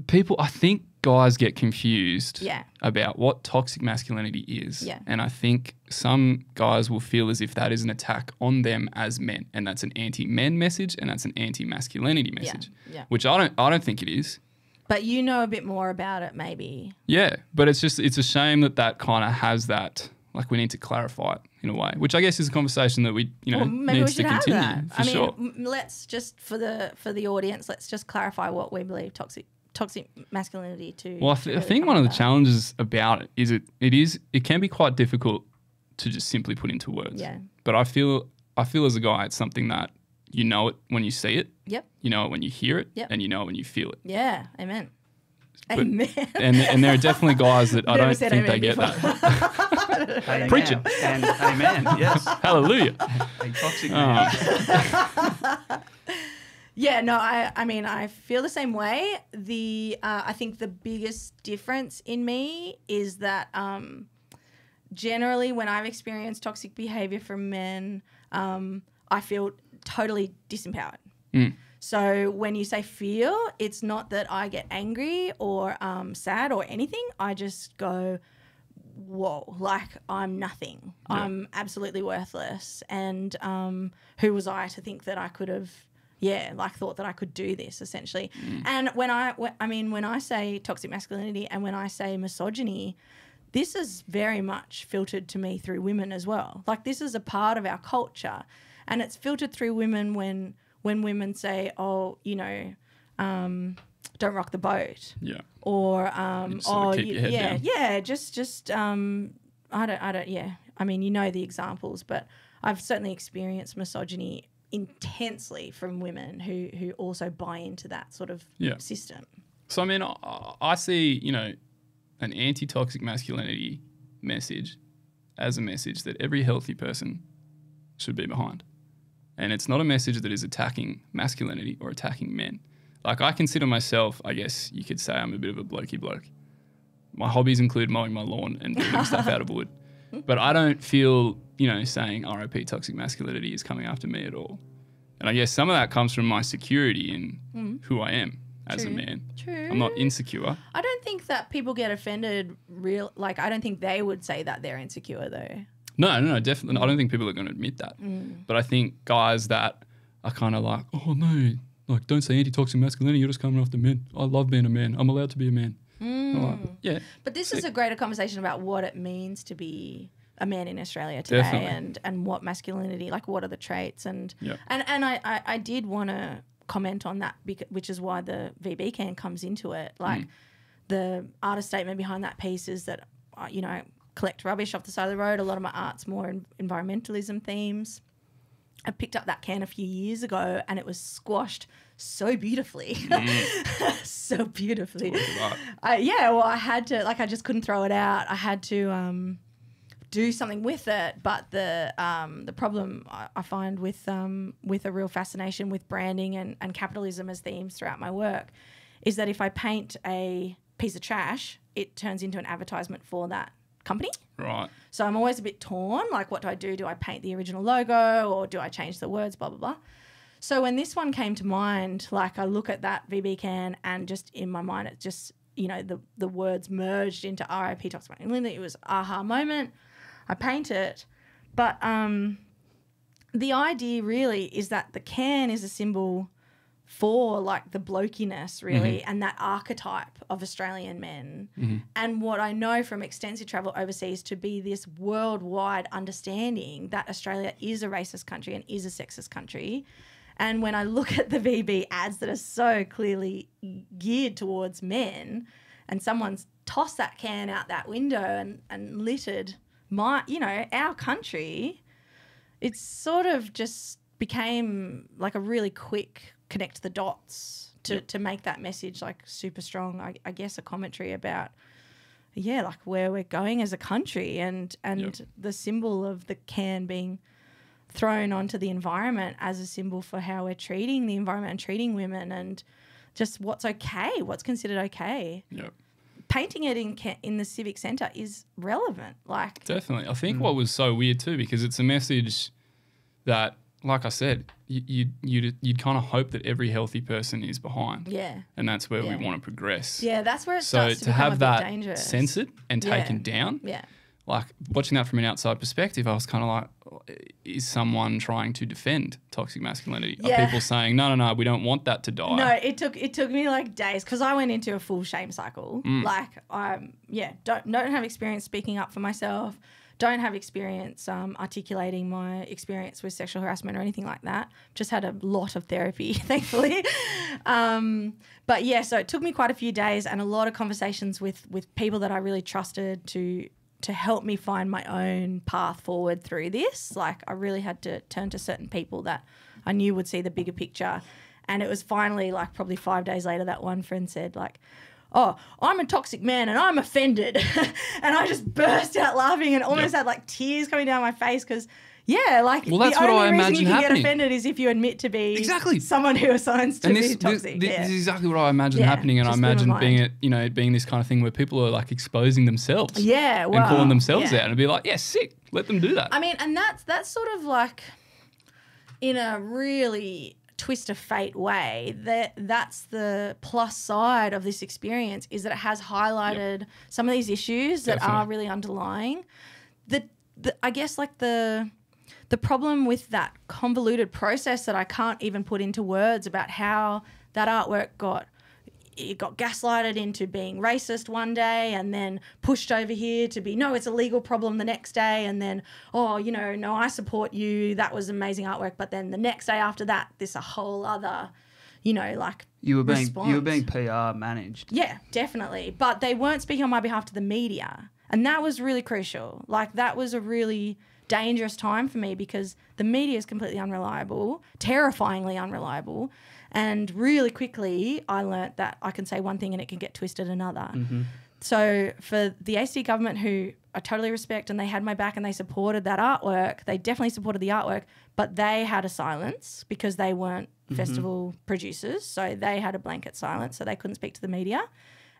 People, I think guys get confused about what toxic masculinity is. Yeah. And I think some guys will feel as if that is an attack on them as men. And that's an anti-men message and that's an anti-masculinity message. Yeah. Which I don't think it is. But you know a bit more about it maybe. Yeah. But it's a shame that kind of has that, like, we need to clarify it in a way, which I guess is a conversation that we, needs to continue. For sure. Let's just, for the audience, let's just clarify what we believe toxic masculinity to. Well, I think one of the challenges about it is it can be quite difficult to just simply put into words. Yeah. But I feel as a guy, it's something that you know it when you see it. Yep. You know it when you hear it. Yep. And you know it when you feel it. Yeah. Amen. But, amen. And there are definitely guys that I don't think they get before. that. Amen. Preach it. And amen. Yes. Hallelujah. A toxic man. Yeah, no, I mean, I feel the same way. I think the biggest difference in me is that generally when I've experienced toxic behaviour from men, I feel totally disempowered. Mm. So when you say feel, it's not that I get angry or sad or anything. I just go, whoa, like I'm nothing. Yeah. I'm absolutely worthless. And who was I to think that I could have, thought that I could do this essentially. And when I say toxic masculinity and when I say misogyny, this is very much filtered to me through women as well. Like this is a part of our culture, and it's filtered through women when women say, oh, you know, don't rock the boat. Yeah. Or keep your head down. I mean, you know the examples, but I've certainly experienced misogyny intensely from women who also buy into that sort of system. So I mean, I see, you know, an anti-toxic masculinity message as a message that every healthy person should be behind. And it's not a message that is attacking masculinity or attacking men. Like I consider myself, I guess you could say I'm a bit of a blokey bloke. My hobbies include mowing my lawn and building stuff out of wood. But I don't feel, you know, saying RIP toxic masculinity is coming after me at all. And I guess some of that comes from my security in who I am as a man. True. I'm not insecure. I don't think that people get offended I don't think they would say that they're insecure though. No, definitely. I don't think people are going to admit that. But I think guys that are kind of like, oh no, like don't say anti-toxic masculinity, you're just coming after men. I love being a man. I'm allowed to be a man. Like, yeah. But this is a greater conversation about what it means to be a man in Australia today and what masculinity, like what are the traits and I did want to comment on that, which is why the VB can comes into it. Like the artist statement behind that piece is that, you know, collect rubbish off the side of the road. A lot of my art's more environmentalism themes. I picked up that can a few years ago and it was squashed so beautifully. So beautifully. I had to, I just couldn't throw it out. I had to do something with it. But the problem I find with a real fascination with branding and capitalism as themes throughout my work is that if I paint a piece of trash, it turns into an advertisement for that company. Right. So I'm always a bit torn. Like, what do I do? Do I paint the original logo or do I change the words, blah, blah, blah. So when this one came to mind, like I look at that VB can and just in my mind, it just, you know, the words merged into RIP toxic masculinity. It was aha moment. I paint it. But the idea really is that the can is a symbol for like the blokiness really and that archetype of Australian men. And what I know from extensive travel overseas to be this worldwide understanding that Australia is a racist country and is a sexist country. And when I look at the VB ads that are so clearly geared towards men and someone's tossed that can out that window and littered our country, it's sort of just became like a really quick connect the dots to make that message like super strong. I guess a commentary about like where we're going as a country and the symbol of the can being thrown onto the environment as a symbol for how we're treating the environment and treating women and just what's okay, what's considered okay. Painting it in the civic centre is relevant. Like definitely. I think what was so weird too, because it's a message that, like I said, you'd kind of hope that every healthy person is behind. Yeah. And that's where we want to progress. Yeah, that's where it starts to become have a bit that dangerous. censored and taken down. Yeah. Like watching that from an outside perspective, I was kind of like, is someone trying to defend toxic masculinity? Yeah. Are people saying, no, we don't want that to die? No, it took me like days because I went into a full shame cycle. Like don't have experience speaking up for myself. Don't have experience articulating my experience with sexual harassment or anything like that. Just had a lot of therapy, thankfully. But yeah, so it took me quite a few days and a lot of conversations with people that I really trusted to help me find my own path forward through this. Like I really had to turn to certain people that I knew would see the bigger picture. And it was finally like probably 5 days later that one friend said like, oh, I'm a toxic man and I'm offended. And I just burst out laughing and almost had like tears coming down my face because, that's what I imagine you can happening. get offended is if you admit to be someone who assigns to be toxic. This is exactly what I imagine happening, and I imagine being this kind of thing where people are like exposing themselves and calling themselves out and be like, sick, let them do that. I mean, and that's sort of like in a really twist of fate way, that's the plus side of this experience, is that it has highlighted some of these issues that are really underlying. I guess like the problem with that convoluted process that I can't even put into words about how that artwork got gaslighted into being racist one day and then pushed over here to be, no, it's a legal problem the next day, and then, oh, you know, no, I support you, that was amazing artwork, but then the next day after that, there's a whole other, you know, like you were response. being PR managed. Yeah, definitely. But they weren't speaking on my behalf to the media, and that was really crucial. Like, that was a really dangerous time for me because the media is completely unreliable, terrifyingly unreliable. And really quickly, I learnt that I can say one thing and it can get twisted another. Mm-hmm. So for the ACT government, who I totally respect, and they had my back and they supported that artwork, they definitely supported the artwork, but they had a silence because they weren't festival producers. So they had a blanket silence, so they couldn't speak to the media.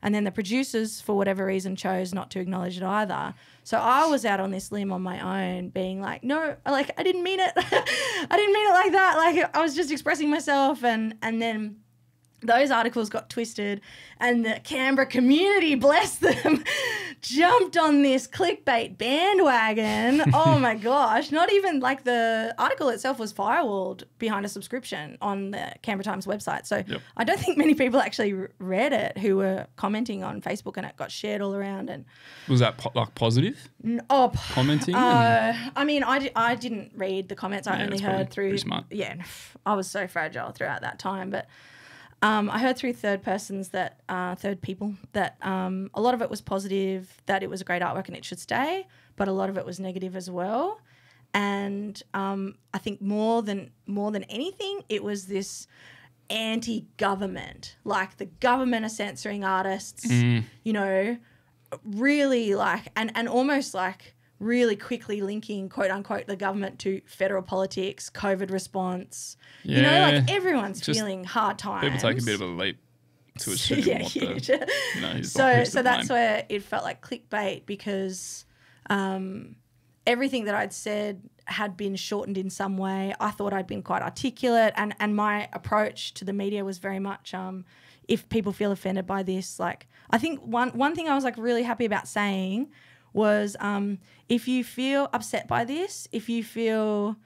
And then the producers, for whatever reason, chose not to acknowledge it either. So I was out on this limb on my own being like, no, like, I didn't mean it. I didn't mean it like that. Like, I was just expressing myself. And then those articles got twisted, and the Canberra community, bless them, jumped on this clickbait bandwagon. Oh my gosh. Not even like the article itself was firewalled behind a subscription on the Canberra Times website. So I don't think many people actually read it who were commenting on Facebook, and it got shared all around. And was that like positive? Commenting? I mean, I didn't read the comments. I only heard through. Pretty smart. Yeah, I was so fragile throughout that time, but. I heard through third people that a lot of it was positive, that it was a great artwork and it should stay, but a lot of it was negative as well. And I think more than anything, it was this anti-government, like the government are censoring artists, you know, really like, and almost like really quickly linking, quote unquote, the government to federal politics, COVID response. Yeah. You know, like everyone's feeling hard times. People take a bit of a leap to assume what huge. the, you know, so that's where it felt like clickbait, because everything that I'd said had been shortened in some way. I thought I'd been quite articulate, and my approach to the media was very much if people feel offended by this, like, I think one thing I was like really happy about saying was if you feel upset by this, if you feel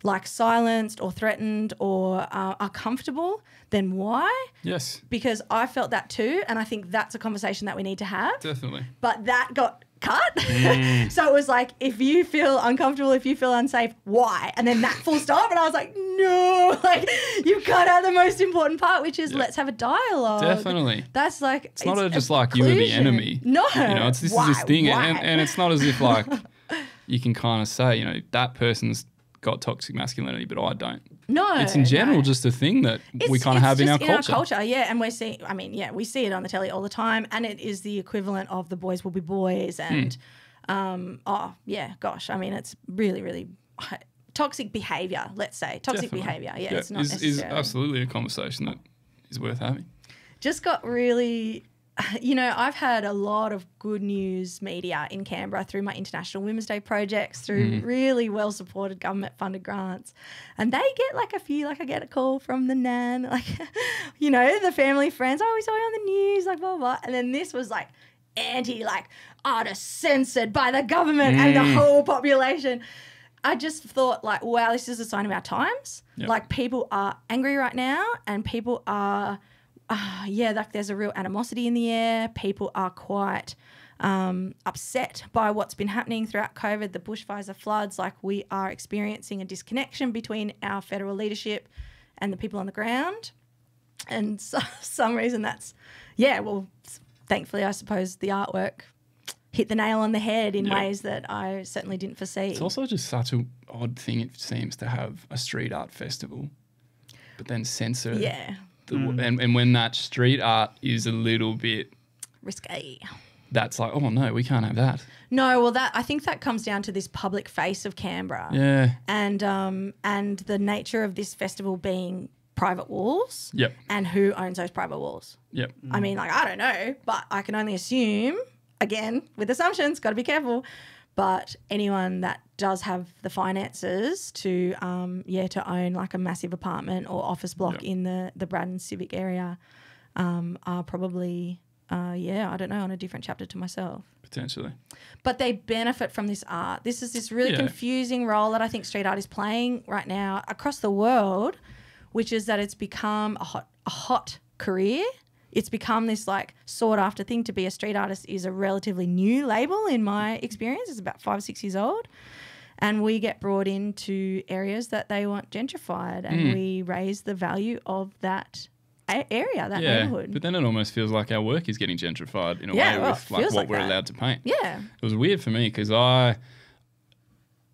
like silenced or threatened or are comfortable, then why? Yes. Because I felt that too, and I think that's a conversation that we need to have. Definitely. But that got cut. So it was like, if you feel uncomfortable, if you feel unsafe, why? And then that full stop, and I was like, no, like, you've cut out the most important part, which is let's have a dialogue. Definitely. That's like, it's not just like you are the enemy. No. You know, it's this thing, and it's not as if like you can kind of say, you know, that person's got toxic masculinity, but I don't. No, it's in general just a thing that we kind of have in our culture. In our culture, yeah, and we see it on the telly all the time, and it is the equivalent of the boys will be boys, and I mean, it's really, really toxic behaviour. Let's say toxic behaviour. Yeah, it's not necessarily. Is absolutely a conversation that is worth having. Just got really. You know, I've had a lot of good news media in Canberra through my International Women's Day projects, through really well-supported government-funded grants. And they get like a few, like I get a call from the nan, like, you know, the family friends, oh, we saw you on the news, like, blah, blah. And then this was like like, artists censored by the government and the whole population. I just thought like, wow, this is a sign of our times. Yep. Like, people are angry right now, and people are... like there's a real animosity in the air. People are quite upset by what's been happening throughout COVID, the bushfires, the floods. Like, we are experiencing a disconnection between our federal leadership and the people on the ground. And so, for some reason that's, thankfully I suppose the artwork hit the nail on the head in ways that I certainly didn't foresee. It's also just such an odd thing, it seems, to have a street art festival but then censor and when that street art is a little bit risque, that's like, oh no, we can't have that. No, well, I think that comes down to this public face of Canberra. Yeah. And the nature of this festival being private walls. Yep. And who owns those private walls. Yep. I mean, like, I don't know, but I can only assume, again, with assumptions, got to be careful. But anyone that does have the finances to own like a massive apartment or office block in the Braddon civic area are probably, I don't know, on a different chapter to myself. Potentially. But they benefit from this art. This is this really confusing role that I think street art is playing right now across the world, which is that it's become a hot career. It's become this like sought after thing. To be a street artist is a relatively new label in my experience. It's about 5 or 6 years old. And we get brought into areas that they want gentrified, and we raise the value of that area, that neighbourhood. But then it almost feels like our work is getting gentrified in a way with like what we're allowed to paint. Yeah. It was weird for me because I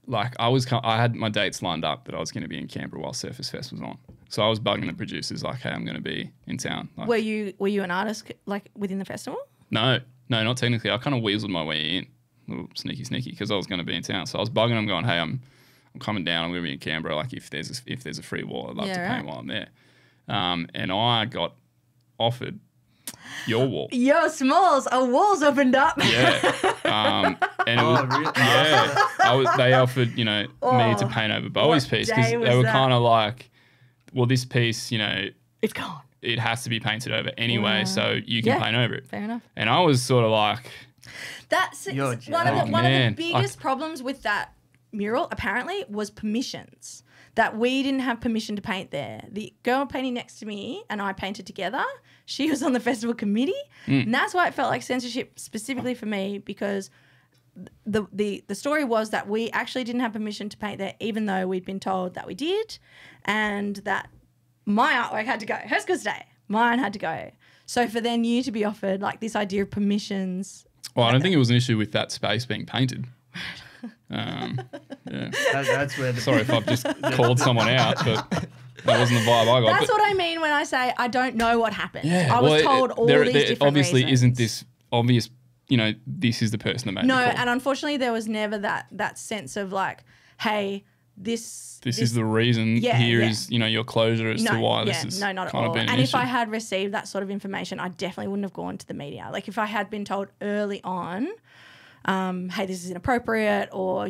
had my dates lined up that I was going to be in Canberra while Surfers Fest was on. So I was bugging the producers like, hey, I'm going to be in town. Like, were you an artist like within the festival? No, not technically. I kind of weaseled my way in, a little sneaky, because I was going to be in town. So I was bugging them, going, hey, I'm coming down. I'm going to be in Canberra. Like if there's a free wall, I'd love to paint while I'm there. And I got offered your wall. Yo, Smalls, a wall's opened up. Yeah. And it was, they offered, me to paint over Bowie's piece because they were kind of like, well, this piece, it's gone. It has to be painted over anyway, so you can paint over it. Fair enough. And I was sort of like, that's one of the biggest problems with that mural, apparently, was permissions. That we didn't have permission to paint there. The girl painting next to me and I painted together. She was on the festival committee, and that's why it felt like censorship specifically for me, because the story was that we actually didn't have permission to paint there, even though we'd been told that we did, and that my artwork had to go. Hers could stay. Mine had to go. So for then you to be offered like this idea of permissions. Well, I don't think it was an issue with that space being painted. That's where Sorry if I've just called someone out, but that wasn't the vibe I got. That's what I mean when I say I don't know what happened. Yeah, I was told all these different obviously reasons. isn't this obvious, this is the person that made the call. No, and unfortunately there was never that sense of like, hey, this is the reason. Here is your closure as to why this is not at kind all. of been an And if issue. I had received that sort of information, I definitely wouldn't have gone to the media. Like if I had been told early on, hey, this is inappropriate, or,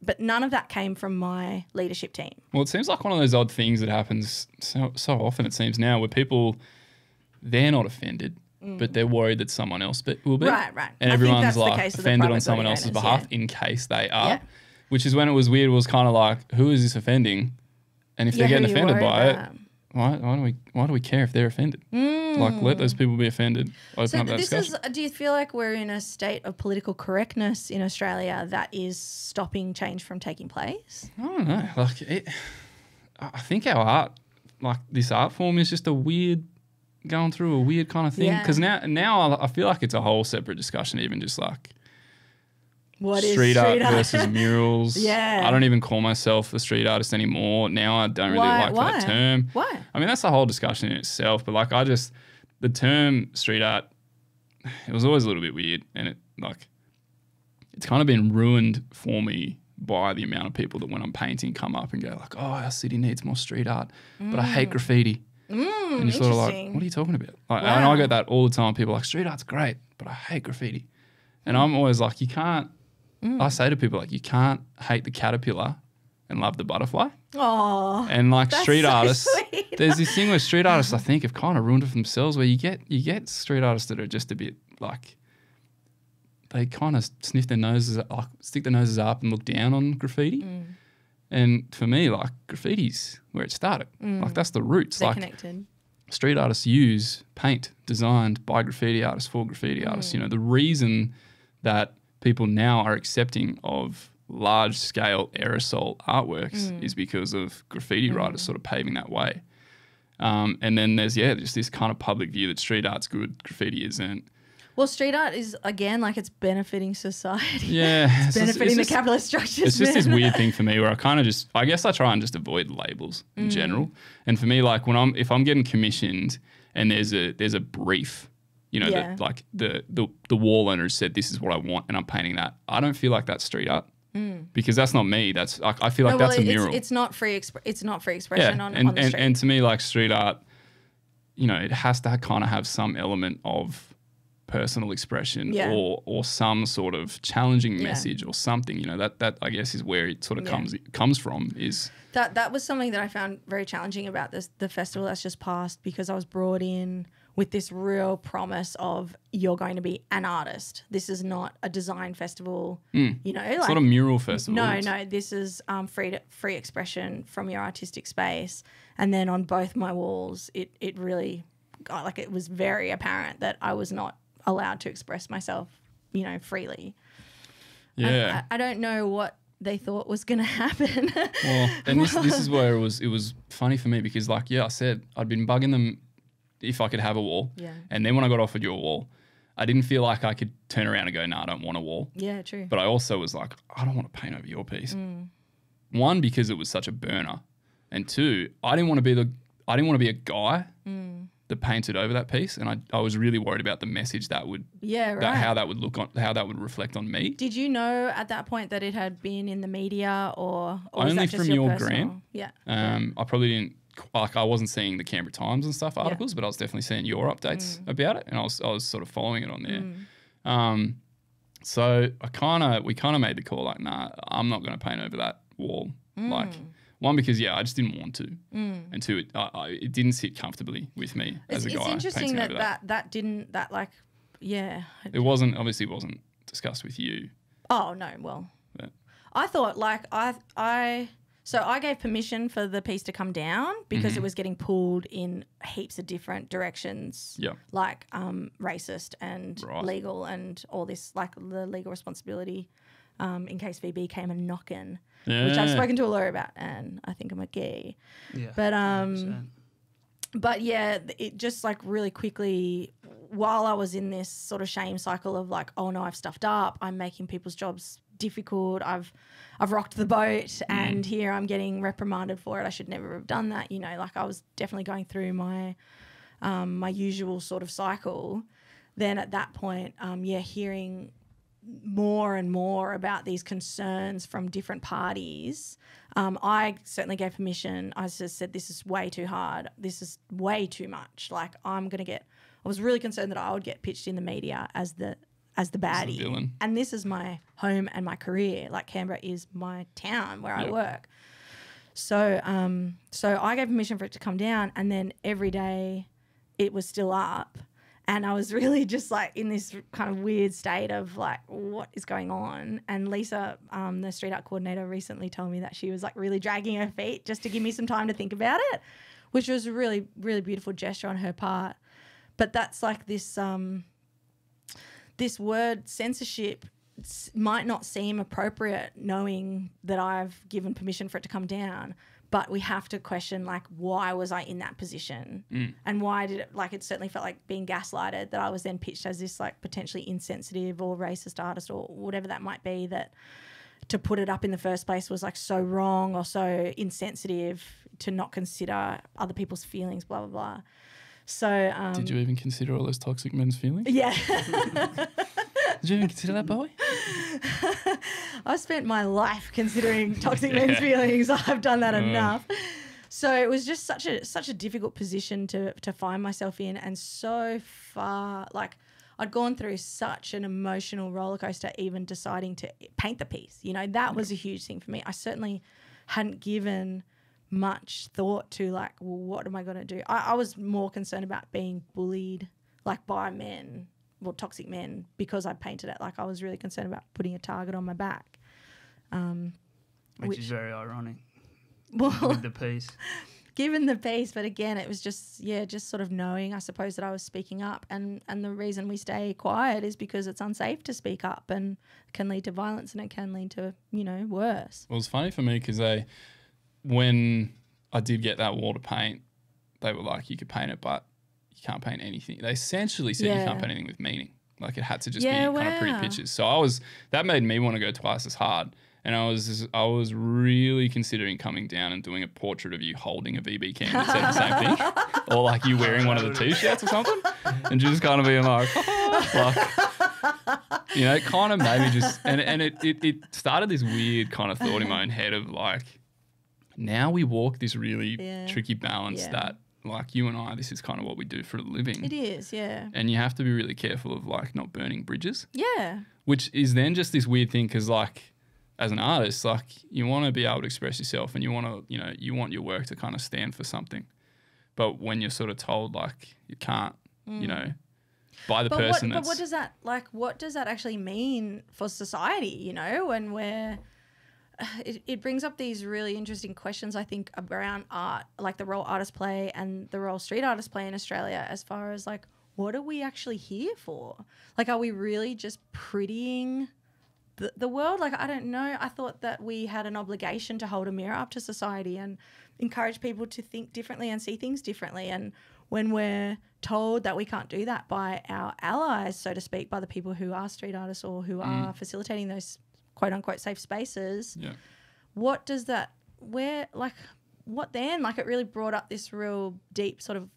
but none of that came from my leadership team. Well, it seems like one of those odd things that happens so often, it seems now, where people, they're not offended, but they're worried that someone else will be. Right. And I think everyone's that's the like case of the offended private on someone building else's owners, behalf in case they are, Yeah. which is when it was weird. It was kind of like, who is this offending? And if they're getting who are you offended by worried it, why do we care if they're offended? Like, let those people be offended. Open up that discussion. Do you feel like we're in a state of political correctness in Australia that is stopping change from taking place? I don't know. Like, I think our art, like this art form, is just going through a weird kind of thing. Because now I feel like it's a whole separate discussion, even just like what street is art versus murals. Yeah. I don't even call myself a street artist anymore. Now I don't really like that term. Why? I mean, that's the whole discussion in itself. But like, the term street art, it was always a little bit weird, and it's kind of been ruined for me by the amount of people that when I'm painting come up and go like, oh, our city needs more street art, but I hate graffiti. And you're sort of like, what are you talking about? Like, and I get that all the time. People are like, street art's great, but I hate graffiti. And I'm always like, you can't. I say to people, like, you can't hate the caterpillar and love the butterfly. Oh, and like that's street so artists, sweet. there's this thing where street artists, I think, have kind of ruined it for themselves. Where you get street artists that are just a bit like, they kind of sniff their noses, like stick their noses up and look down on graffiti. And for me, like, graffiti's where it started. Like, that's the roots. They're like, connected. Street artists use paint designed by graffiti artists for graffiti artists. The reason that people now are accepting of large-scale aerosol artworks is because of graffiti writers sort of paving that way. And then there's, just this kind of public view that street art's good, graffiti isn't. Well, street art is, again, like it's benefiting society. Yeah. It's benefiting the capitalist structures. It's just this weird thing for me where I kind of I guess I try and just avoid labels in general. And for me, like if I'm getting commissioned and there's a brief, that the wall owner has said, this is what I want, and I'm painting that. I don't feel like that's street art because that's not me. I feel like that's a mural. It's not free. It's not free expression on the street. And to me, like street art, it has to kind of have some element of personal expression Yeah. or some sort of challenging message or something, you know, that I guess is where it sort of comes from is. That was something that I found very challenging about the festival that's just passed, because I was brought in with this real promise of you're going to be an artist. This is not a design festival, you know. Like, sort of mural festival. No, this is free expression from your artistic space. And then on both my walls, it really got, like, it was very apparent that I was not allowed to express myself, you know, freely. Yeah. I don't know what they thought was going to happen. Well, and this is where it was funny for me, because, like, I said I'd been bugging them if I could have a wall. Yeah. And then when I got offered your wall, I didn't feel like I could turn around and go, no, I don't want a wall. Yeah, true. But I also was like, I don't want to paint over your piece. One, because it was such a burner. And two, I didn't want to be a guy that painted over that piece. And I was really worried about the message that would, how that would look on, how that would reflect on me. Did you know at that point that it had been in the media or only was that just from your personal? gram? Yeah. I probably didn't, like, I wasn't seeing the Canberra Times and stuff articles, but I was definitely seeing your updates about it, and I was sort of following it on there. So we kind of made the call, like, nah, I'm not going to paint over that wall. Like, one, because I just didn't want to, and two, it didn't sit comfortably with me as a guy. It's interesting painting over that it wasn't discussed with you. Oh no, well, But I thought, like, So I gave permission for the piece to come down because it was getting pulled in heaps of different directions, like racist and legal and all this, like the legal responsibility in case VB came and knocking, which I've spoken to a lawyer about, and I think I'm a gay. Yeah. But yeah, it just, like, really quickly, while I was in this sort of shame cycle of, like, oh no, I've stuffed up, I'm making people's jobs difficult, I've rocked the boat, and here I'm getting reprimanded for it. I should never have done that, you know. Like, I was definitely going through my my usual sort of cycle. Then at that point, hearing more and more about these concerns from different parties, I certainly gave permission. I just said, this is way too hard. This is way too much. Like, I was really concerned that I would get pitched in the media as the baddie. Villain. And this is my home and my career. Like, Canberra is my town where I work. So I gave permission for it to come down, and then every day it was still up. And I was really just, like, in this kind of weird state of, like, what is going on? And Lisa, the street art coordinator, recently told me that she was, like, really dragging her feet just to give me some time to think about it, which was a really, really beautiful gesture on her part. But that's, like, this word censorship might not seem appropriate, knowing that I've given permission for it to come down, but we have to question, like, why was I in that position? And why did it, like, it certainly felt like being gaslighted, that I was then pitched as this, like, potentially insensitive or racist artist or whatever that might be, that to put it up in the first place was, like, so wrong or so insensitive to not consider other people's feelings, blah, blah, blah. So did you even consider all those toxic men's feelings? Yeah. Did you even consider that, boy? I've spent my life considering toxic men's feelings. I've done that enough. So it was just such a difficult position to find myself in, and so far, like, I'd gone through such an emotional roller coaster even deciding to paint the piece. You know, that was a huge thing for me. I certainly hadn't given much thought to, like, well, what am I going to do? I was more concerned about being bullied, like, by men, well, toxic men, because I painted it. Like, I was really concerned about putting a target on my back. Which is very ironic well, with the piece. Given the piece, but again, it was just sort of knowing, I suppose, that I was speaking up. And the reason we stay quiet is because it's unsafe to speak up, and it can lead to violence, and it can lead to, you know, worse. Well, it's funny for me because when I did get that wall to paint, they were like, you could paint it, but you can't paint anything. They essentially said you can't paint anything with meaning. Like, it had to just be kind of pretty pictures. So that made me want to go twice as hard. And I was really considering coming down and doing a portrait of you holding a VB can that said the same thing. Or, like, you wearing one of the T-shirts or something. And just kind of being like, you know, it kind of made me just, and it started this weird kind of thought in my own head of, like, now we walk this really tricky balance that like you and I, this is kind of what we do for a living. It is, yeah. And you have to be really careful of like not burning bridges. Yeah. Which is then just this weird thing because like as an artist, like you want to be able to express yourself and you want to, you want your work to kind of stand for something. But when you're sort of told like you can't, by the person But what does that actually mean for society, when we're it brings up these really interesting questions, I think, around art, like the role artists play and the role street artists play in Australia, as far as like, what are we actually here for? Like, are we really just prettying the world? Like, I don't know. I thought that we had an obligation to hold a mirror up to society and encourage people to think differently and see things differently. And when we're told that we can't do that by our allies, so to speak, by the people who are street artists or who are facilitating those quote unquote safe spaces, what does that, what then? Like, it really brought up this real deep sort of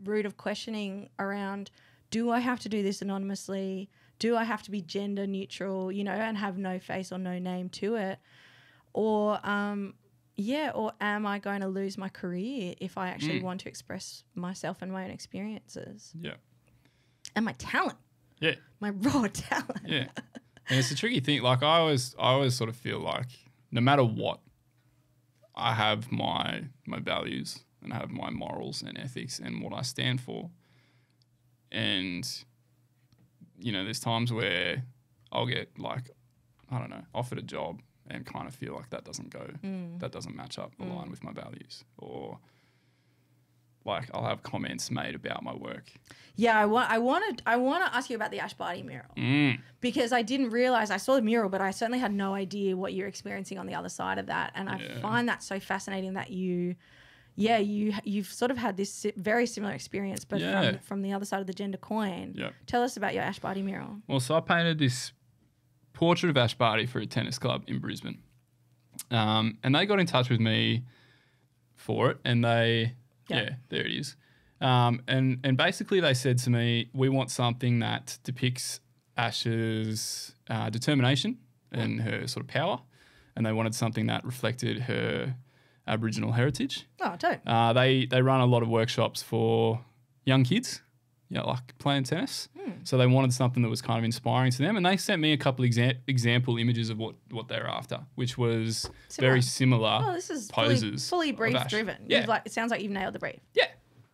root of questioning around, do I have to do this anonymously? Do I have to be gender neutral, and have no face or no name to it? Or, or am I going to lose my career if I actually want to express myself and my own experiences? Yeah. And my talent. Yeah. My raw talent. Yeah. And it's a tricky thing. Like I always sort of feel like no matter what, I have my values and I have my morals and ethics and what I stand for. And, there's times where I'll get like, I don't know, offered a job and kind of feel like that doesn't go, that doesn't match up, align with my values. Or like I'll have comments made about my work. Yeah, I want to ask you about the Ash Barty mural because I didn't realize, I saw the mural, but I certainly had no idea what you're experiencing on the other side of that. And I find that so fascinating that you've sort of had this very similar experience, but from the other side of the gender coin. Yeah. Tell us about your Ash Barty mural. Well, so I painted this portrait of Ash Barty for a tennis club in Brisbane, and they got in touch with me for it, and they. Yeah, there it is. And basically they said to me, we want something that depicts Ash's determination and her sort of power. And they wanted something that reflected her Aboriginal heritage. Oh, dope. They run a lot of workshops for young kids, like playing tennis. So they wanted something that was kind of inspiring to them. And they sent me a couple example images of what they're after, which was very similar this is poses. fully brief driven. Yeah. It sounds like you've nailed the brief. Yeah.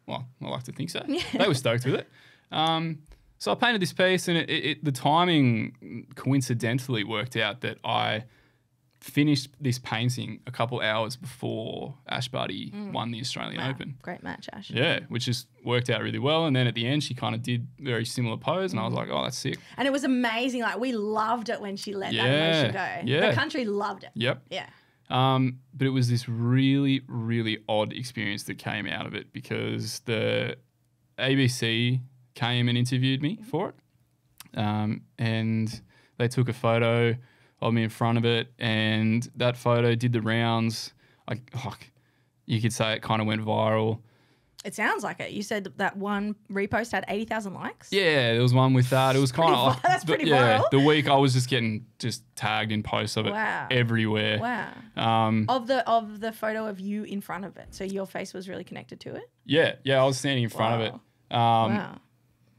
Well, I like to think so. Yeah. They were stoked with it. So I painted this piece and the timing coincidentally worked out that I finished this painting a couple hours before Ash Barty won the Australian Open. Great match, Ash. Yeah, which just worked out really well. And then at the end, she kind of did very similar pose, and I was like, oh, that's sick. And it was amazing. Like, we loved it when she let that emotion go. Yeah. The country loved it. Yep. Yeah. But it was this really, really odd experience that came out of it because the ABC came and interviewed me for it. And they took a photo of me in front of it, and that photo did the rounds. You could say it kind of went viral. It sounds like it. You said that one repost had 80,000 likes? Yeah, there was one with that. It was kind of like... That's pretty viral. The week I was just getting tagged in posts of it everywhere. Wow. Of the photo of you in front of it. So your face was really connected to it? Yeah, I was standing in front of it. Wow.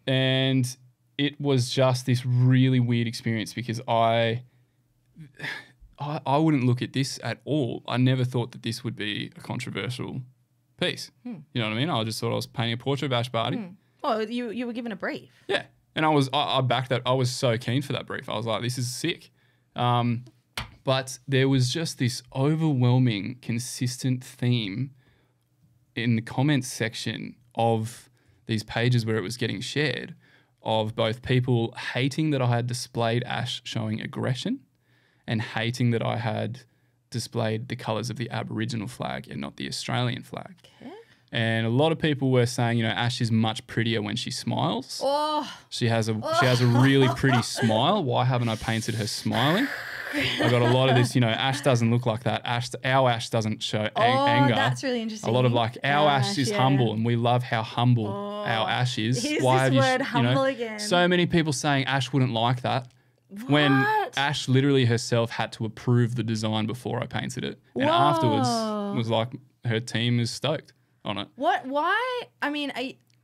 And it was just this really weird experience because I wouldn't look at this at all. I never thought that this would be a controversial piece. You know what I mean? I just thought I was painting a portrait of Ash Barty. Well, you were given a brief. Yeah. And I backed that. I was so keen for that brief. I was like, this is sick. But there was just this overwhelming, consistent theme in the comments section of these pages where it was getting shared of both people hating that I had displayed Ash showing aggression and hating that I had displayed the colours of the Aboriginal flag and not the Australian flag. Okay. And a lot of people were saying, Ash is much prettier when she smiles. Oh. She has a really pretty smile. Why haven't I painted her smiling? I got a lot of this, Ash doesn't look like that. Our Ash doesn't show anger. That's really interesting. A lot of our Ash is humble, and we love how humble our Ash is. Here's this word humble again. So many people saying Ash wouldn't like that. When Ash literally herself had to approve the design before I painted it. And afterwards was like, her team is stoked. on it. What? Why? I mean,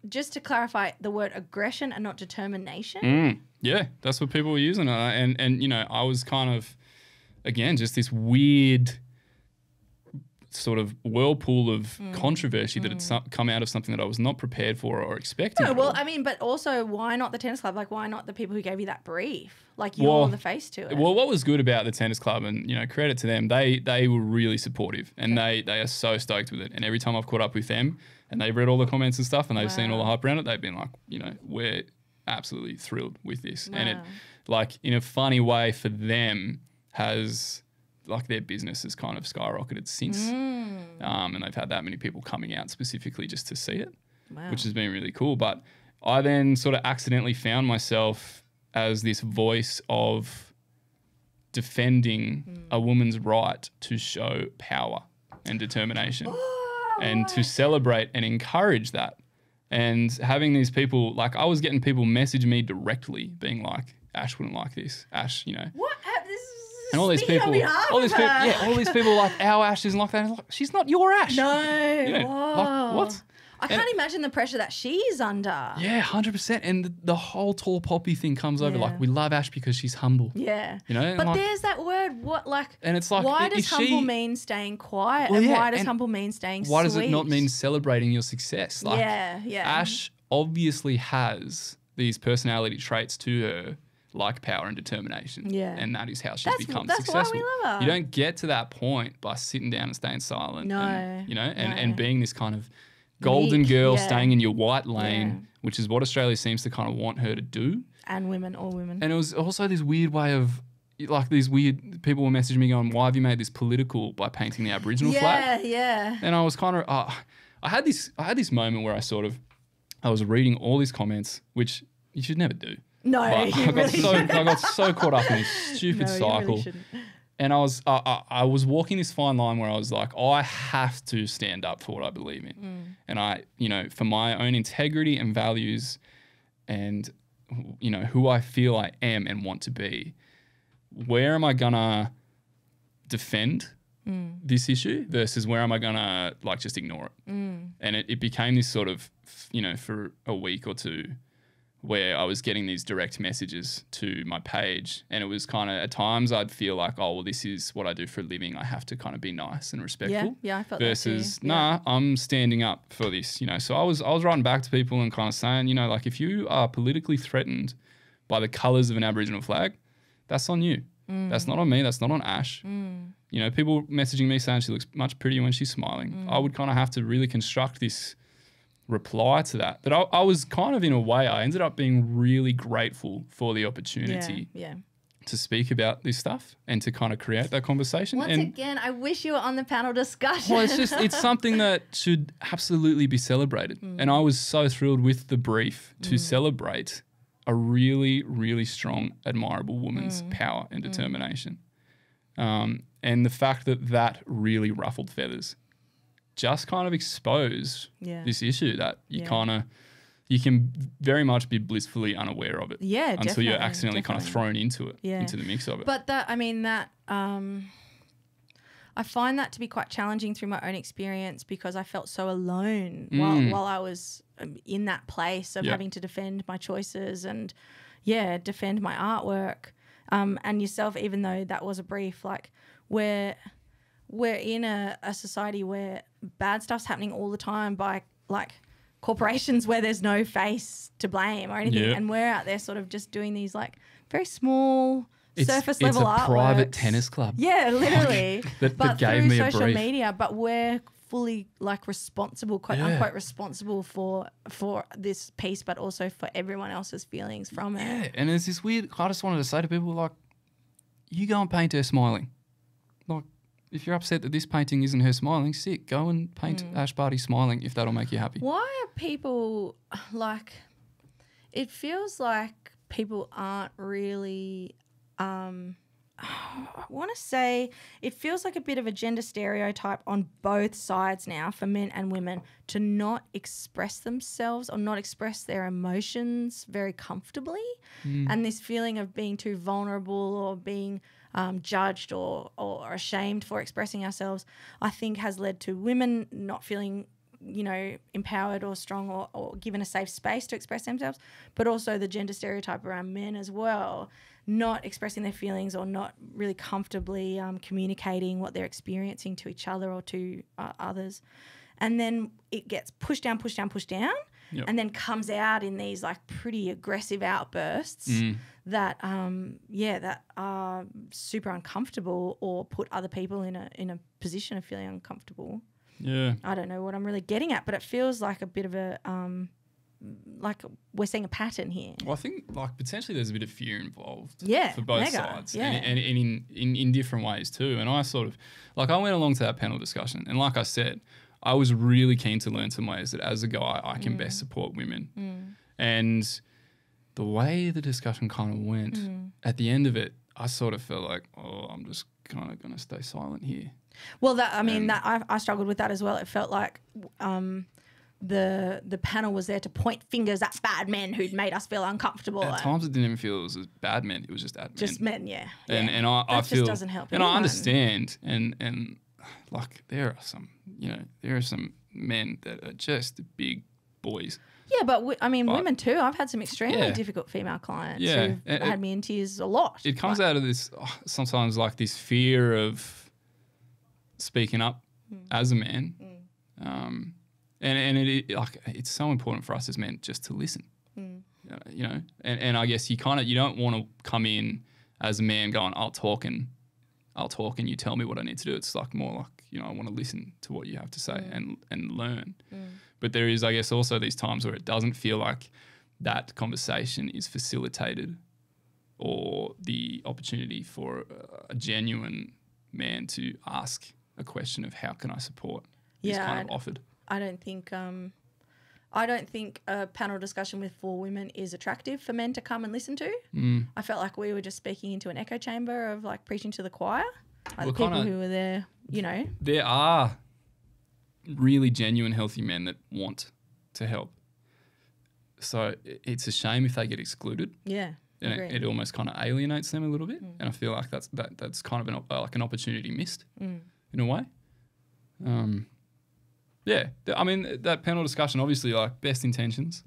just to clarify, the word aggression and not determination. Yeah, that's what people were using. And you know, I was kind of, again, just this weird sort of whirlpool of controversy that had come out of something that I was not prepared for or expecting. No, at well, all. I mean, but also, why not the tennis club? Like, why not the people who gave you that brief? Like, you're the face to it. Well, what was good about the tennis club, and you know, credit to them, they were really supportive, and they are so stoked with it. And every time I've caught up with them, and they've read all the comments and stuff, and they've seen all the hype around it, they've been like, you know, we're absolutely thrilled with this. And it, like, in a funny way for them, has like their business has kind of skyrocketed since, and they've had that many people coming out specifically just to see it, which has been really cool. But I then sort of accidentally found myself as this voice of defending a woman's right to show power and determination, and to celebrate and encourage that. And having these people, like, I was getting people message me directly being like, Ash wouldn't like this. Ash, you know. What? And all these people, all these people like, our Ash isn't like that. And like, she's not your Ash. No. You know, like, what? I can't imagine the pressure that she's under. Yeah, 100%. And the whole tall poppy thing comes over. Like, we love Ash because she's humble. Yeah. You know? But like, there's that word, what, like, and it's like, why does humble mean staying quiet? Well, and why does humble mean staying sweet? Why does it not mean celebrating your success? Like, Ash obviously has these personality traits to her, like power and determination. Yeah. And that is how she's become successful. That's why we love her. You don't get to that point by sitting down and staying silent. No. And, you know, and being this kind of golden girl staying in your white lane, which is what Australia seems to kind of want her to do. And women, all women. And it was also this weird way of, like, these weird people were messaging me going, why have you made this political by painting the Aboriginal flag? Yeah. And I was kind of, I had this moment where I was reading all these comments, which you should never do. No, I got so caught up in this stupid cycle, really, and I was walking this fine line where I was like, I have to stand up for what I believe in, and I, you know, for my own integrity and values, and you know who I feel I am and want to be. Where am I gonna defend this issue versus where am I gonna like just ignore it? And it became this sort of, you know, for a week or two, where I was getting these direct messages to my page, and it was kind of, at times I'd feel like, oh, well, this is what I do for a living. I have to kind of be nice and respectful. Yeah, I felt versus, that too. Nah, I'm standing up for this, you know. So I was writing back to people and kind of saying, you know, like, if you are politically threatened by the colours of an Aboriginal flag, that's on you. That's not on me. That's not on Ash. You know, people messaging me saying she looks much prettier when she's smiling. I would kind of have to really construct this reply to that. But I was kind of, in a way, I ended up being really grateful for the opportunity to speak about this stuff and to kind of create that conversation. Once again, I wish you were on the panel discussion. Well, it's something that should absolutely be celebrated. And I was so thrilled with the brief to celebrate a really, really strong, admirable woman's power and determination. And the fact that really ruffled feathers just kind of expose this issue that you can very much be blissfully unaware of it. Yeah, until you're accidentally kind of thrown into it, into the mix of it. But I find that to be quite challenging through my own experience, because I felt so alone while I was in that place of having to defend my choices and defend my artwork. And yourself, even though that was a brief, like, we're in a society where bad stuff's happening all the time by, like, corporations where there's no face to blame or anything. And we're out there sort of just doing these, like, very small surface level artworks. It's a private tennis club. Yeah, literally. that gave me a brief. Through social media, but we're fully, like, responsible, quote unquote, responsible for this piece, but also for everyone else's feelings from it. Yeah, and there's this weird, I just wanted to say to people, like, you go and paint her smiling. Like, if you're upset that this painting isn't her smiling, sick, go and paint Ash Barty smiling if that'll make you happy. Why are people, like, it feels like people aren't really, I want to say it feels like a bit of a gender stereotype on both sides now for men and women to not express themselves or not express their emotions very comfortably. And this feeling of being too vulnerable or being judged or ashamed for expressing ourselves, I think has led to women not feeling empowered or strong or given a safe space to express themselves, but also the gender stereotype around men as well, not expressing their feelings or not really comfortably communicating what they're experiencing to each other or to others. And then it gets pushed down, Yep. and then comes out in these like pretty aggressive outbursts that that are super uncomfortable or put other people in a position of feeling uncomfortable. Yeah. I don't know what I'm really getting at, but it feels like a bit of a like we're seeing a pattern here. Well, I think like potentially there's a bit of fear involved. Yeah, for both mega, sides, yeah. and in different ways too. And I sort of like I went along to that panel discussion, and like I said, I was really keen to learn some ways that as a guy I can best support women. And the way the discussion kind of went at the end of it, I sort of felt like, oh, I'm just kind of going to stay silent here. Well, I struggled with that as well. It felt like the panel was there to point fingers at bad men who'd made us feel uncomfortable. At times it didn't even feel it was bad men. It was just at men. Just men, yeah. And I feel, just doesn't help and anyone. I understand, and like there are some men that are just big boys. Yeah, but women too. I've had some extremely Yeah. difficult female clients Yeah. who've And had me in tears a lot. It comes out of this sometimes like this fear of speaking up as a man, and it's so important for us as men just to listen. And I guess you don't want to come in as a man going, I'll talk and you tell me what I need to do. It's like more like, I want to listen to what you have to say and learn. But there is, I guess, also these times where it doesn't feel like that conversation is facilitated or the opportunity for a genuine man to ask a question of how can I support is kind of offered. I don't think a panel discussion with 4 women is attractive for men to come and listen to. I felt like we were just speaking into an echo chamber of like preaching to the choir. Like the people who were there, There are really genuine, healthy men that want to help. So it's a shame if they get excluded. Yeah. And it almost kind of alienates them a little bit. And I feel like that's kind of an opportunity missed in a way. That panel discussion, obviously, like best intentions.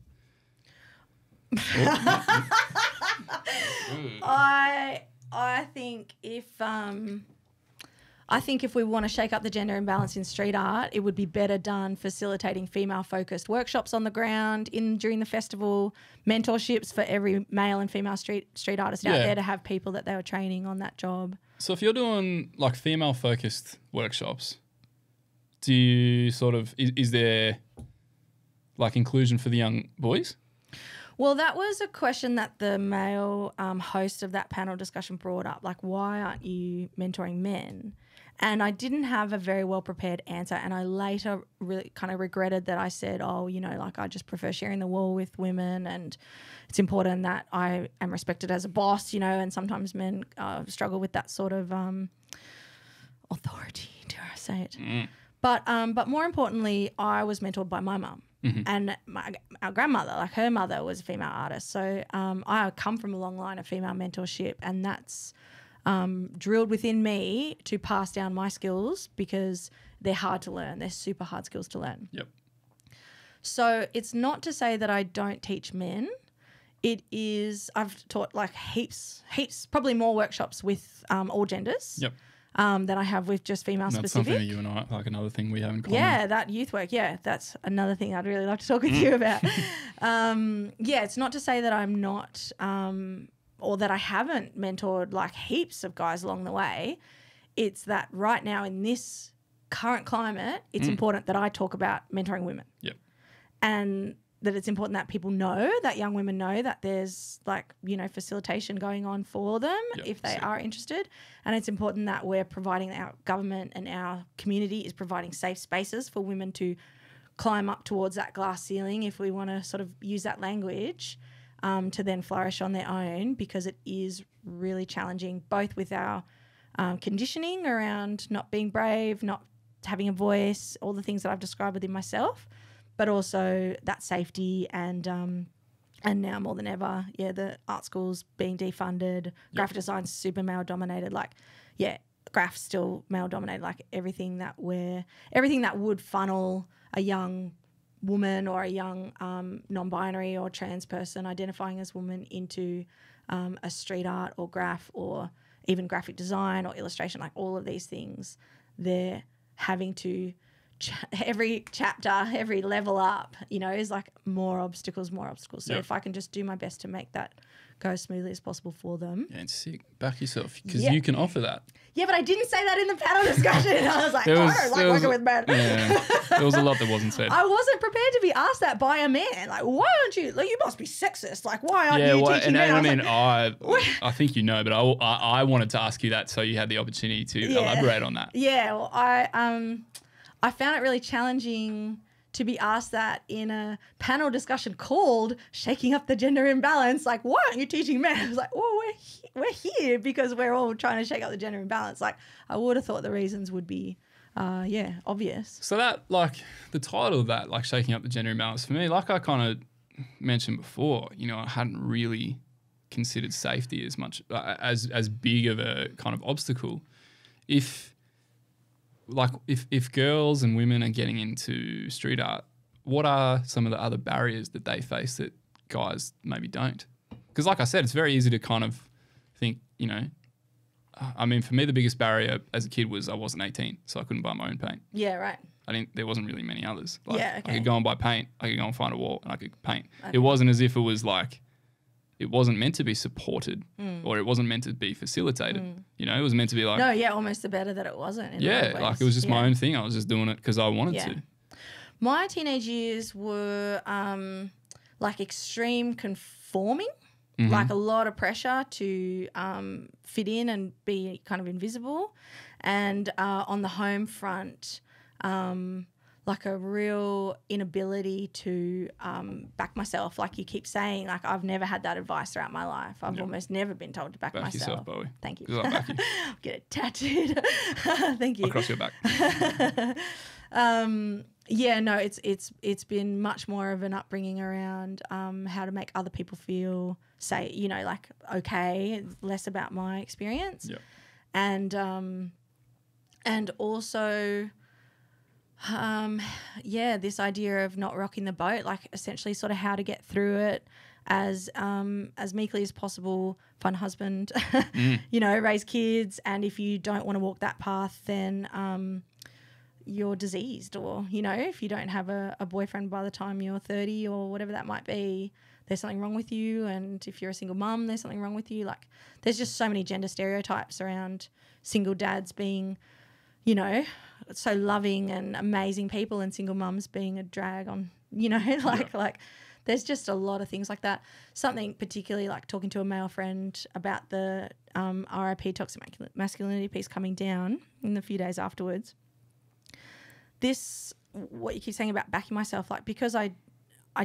I think if we want to shake up the gender imbalance in street art, it would be better done facilitating female-focused workshops on the ground during the festival, mentorships for every male and female street artist out there to have people that they were training on that job. So if you're doing like female-focused workshops, do you is there like inclusion for the young boys? Well, that was a question that the male host of that panel discussion brought up, like, why aren't you mentoring men? And I didn't have a very well-prepared answer, and I later really kind of regretted that I said, I just prefer sharing the wall with women, and it's important that I am respected as a boss, and sometimes men struggle with that sort of authority, dare I say it. But more importantly, I was mentored by my mum. And our grandmother, like her mother was a female artist. So I come from a long line of female mentorship, and that's drilled within me to pass down my skills because they're hard to learn. They're super hard skills to learn. Yep. So it's not to say that I don't teach men. It is, I've taught like heaps, probably more workshops with all genders. Yep. Than I have with just female specific. That's something that you and I, like another thing we have in common. Yeah, that youth work. Yeah, that's another thing I'd really like to talk with you about. It's not to say that I'm not or that I haven't mentored like heaps of guys along the way. It's that right now in this current climate, it's important that I talk about mentoring women. Yep. And that it's important that people know, that young women know that there's facilitation going on for them if they are interested. And it's important that we're providing, our government and our community is providing safe spaces for women to climb up towards that glass ceiling, if we want to sort of use that language, to then flourish on their own, because it is really challenging, both with our conditioning around not being brave, not having a voice, all the things that I've described within myself, but also that safety and now more than ever, the art schools being defunded, graphic design's super male dominated, graph's still male dominated, like everything that would funnel a young woman or a young non-binary or trans person identifying as woman into a street art or graph or even graphic design or illustration, like all of these things, they're having to every chapter, every level up, is like more obstacles. So if I can just do my best to make that go as smoothly as possible for them. Yeah, it's sick. Back yourself, because you can offer that. Yeah, but I didn't say that in the panel discussion. I was like, I don't like working with men. Yeah, there was a lot that wasn't said. I wasn't prepared to be asked that by a man. Like, why aren't you? Like, you must be sexist. Like, why aren't you teaching men? I think you know, but I wanted to ask you that so you had the opportunity to elaborate on that. Yeah, well, I found it really challenging to be asked that in a panel discussion called Shaking Up the Gender Imbalance. Like, why aren't you teaching men? I was like, well, we're here because we're all trying to shake up the gender imbalance. Like, I would have thought the reasons would be, obvious. So that, like, the title of that, like, Shaking Up the Gender Imbalance, for me, like I kind of mentioned before, I hadn't really considered safety as much, as big of a kind of obstacle. If girls and women are getting into street art, what are some of the other barriers that they face that guys maybe don't? Because like I said, it's very easy to kind of think, I mean, for me, the biggest barrier as a kid was I wasn't 18, so I couldn't buy my own paint. Yeah, right. There wasn't really many others. Okay. I could go and buy paint. I could go and find a wall and I could paint. Okay. It wasn't as if it was like, it wasn't meant to be supported or it wasn't meant to be facilitated. It was meant to be like... No, yeah, almost the better that it wasn't. Like it was just my own thing. I was just doing it because I wanted to. My teenage years were like extreme conforming, like a lot of pressure to fit in and be kind of invisible. And on the home front, like a real inability to back myself. Like you keep saying, like I've never had that advice throughout my life. I've almost never been told to back myself. Yourself, Bowie. Thank you. I'll back you. Get it tattooed. Thank you. I'll cross your back. It's been much more of an upbringing around how to make other people feel like okay, less about my experience. Yeah. And also this idea of not rocking the boat, like essentially sort of how to get through it as meekly as possible, find a husband, raise kids. And if you don't want to walk that path, then you're diseased, or, if you don't have a boyfriend by the time you're 30 or whatever that might be, there's something wrong with you. And if you're a single mum, there's something wrong with you. Like there's just so many gender stereotypes around single dads being, so loving and amazing people, and single mums being a drag on, like there's just a lot of things like that. Something particularly like talking to a male friend about the RIP toxic masculinity piece coming down in the few days afterwards. What you keep saying about backing myself, like because I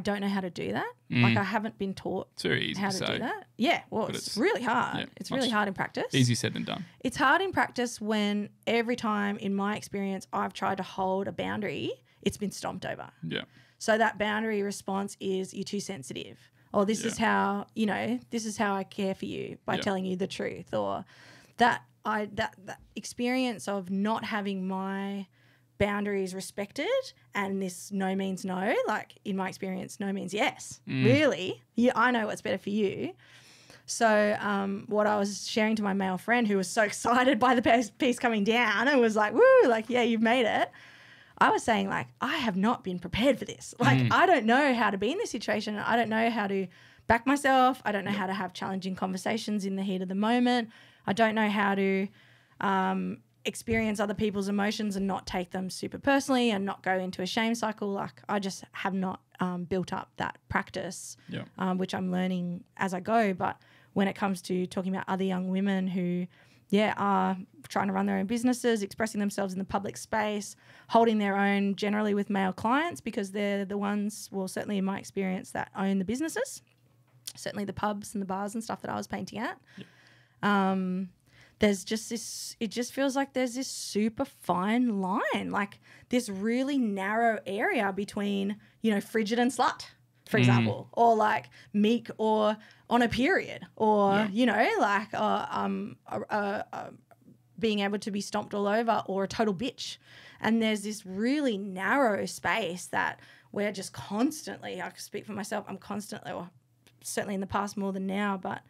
don't know how to do that. Like I haven't been taught how to do that. Yeah, well, it's really hard. Yeah, it's really hard in practice. Easy said than done. It's hard in practice when every time in my experience I've tried to hold a boundary, it's been stomped over. Yeah. So that boundary response is you're too sensitive. Or this is how, this is how I care for you by telling you the truth. Or that experience of not having my boundaries respected, and this no means no, like in my experience no means yes. Really, I know what's better for you. So what I was sharing to my male friend, who was so excited by the piece coming down and was like, woo, like, yeah, you've made it, I was saying, like, I have not been prepared for this. Like I don't know how to be in this situation. I don't know how to back myself. I don't know how to have challenging conversations in the heat of the moment. I don't know how to experience other people's emotions and not take them super personally and not go into a shame cycle. Like I just have not built up that practice, which I'm learning as I go. But when it comes to talking about other young women who, are trying to run their own businesses, expressing themselves in the public space, holding their own generally with male clients, because they're the ones, well, certainly in my experience, that own the businesses, certainly the pubs and the bars and stuff that I was painting at. There's just this, it just feels like there's this super fine line, like this really narrow area between, frigid and slut, for example, or like meek or on a period, or, being able to be stomped all over or a total bitch. And there's this really narrow space that we're just constantly, I can speak for myself, I'm constantly, or certainly in the past more than now, but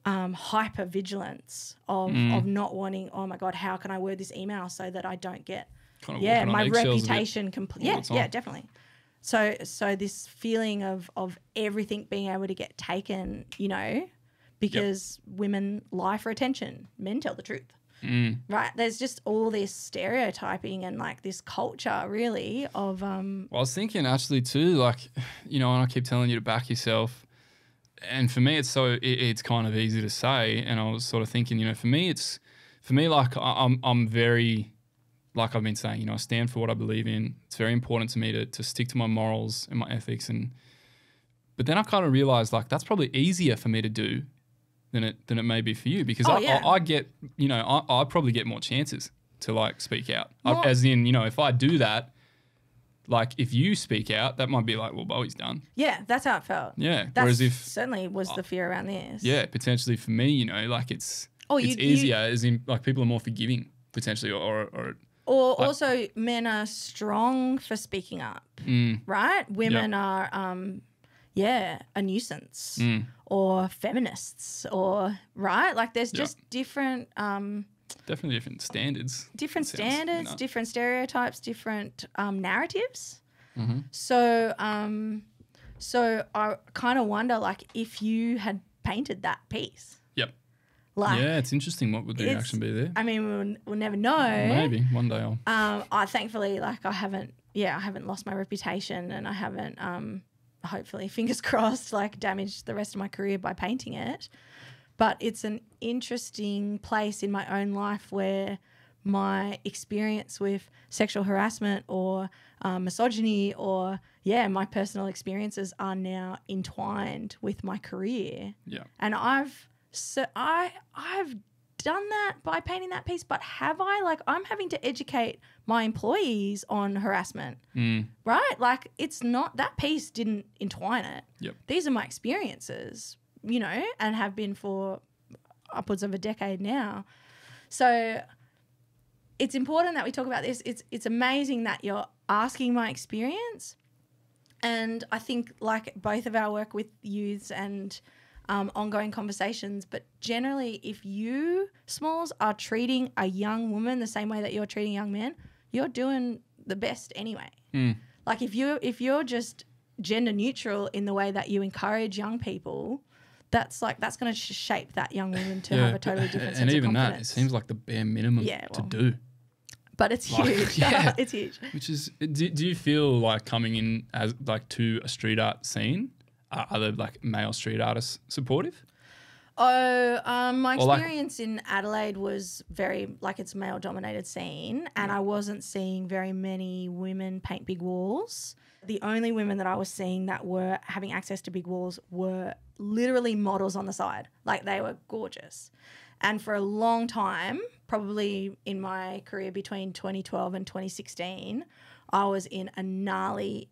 hyper vigilance of not wanting, oh my God, how can I word this email so that I don't get, my reputation definitely. So this feeling of everything being able to get taken, you know, because women lie for attention, men tell the truth. Right? There's just all this stereotyping and like this culture really of Well, I was thinking actually too, like, you know, and I keep telling you to back yourself. And for me, it's kind of easy to say. And I was sort of thinking, you know, for me, like I'm very, like I've been saying, you know, I stand for what I believe in. It's very important to me to stick to my morals and my ethics. But then I kind of realized like that's probably easier for me to do than it may be for you, because I get, you know, I probably get more chances to like speak out. As in, you know, if I do that, like if you speak out, that might be like, well, Bohie's done. Yeah, that's how it felt. Yeah. That Whereas if certainly was the fear around this. Yeah, potentially for me, you know, like it's easier, as in like people are more forgiving potentially, or like, also men are strong for speaking up, right? Women are a nuisance or feminists, or right? Like there's just different definitely different standards. Different stereotypes, different narratives. So I kind of wonder, like, if you had painted that piece. Yep. Like, yeah, it's interesting. What would the reaction be there? I mean, we'll never know. Maybe one day I'll. I thankfully, like, I haven't lost my reputation, and I haven't, hopefully, fingers crossed, like, damaged the rest of my career by painting it. But it's an interesting place in my own life where my experience with sexual harassment or misogyny or, my personal experiences are now entwined with my career. Yeah. And I've done that by painting that piece, but have I? Like, I'm having to educate my employees on harassment, right? Like, it's not, that piece didn't entwine it. Yep. These are my experiences, you know, and have been for upwards of a decade now. So it's important that we talk about this. It's amazing that you're asking my experience. And I think, like, both of our work with youths and ongoing conversations, but generally if you, Smalls, are treating a young woman the same way that you're treating young men, you're doing the best anyway. Like if you're just gender neutral in the way that you encourage young people, that's going to shape that young woman to have a totally different sense of confidence. And even that, it seems like the bare minimum to do. But it's huge. It's huge. Which is, do you feel like coming in as like to a street art scene, are other like male street artists supportive? My experience in Adelaide was very, like, it's a male-dominated scene, and I wasn't seeing very many women paint big walls. The only women that I was seeing that were having access to big walls were literally models on the side. Like, they were gorgeous. And for a long time, probably in my career between 2012 and 2016, I was in a gnarly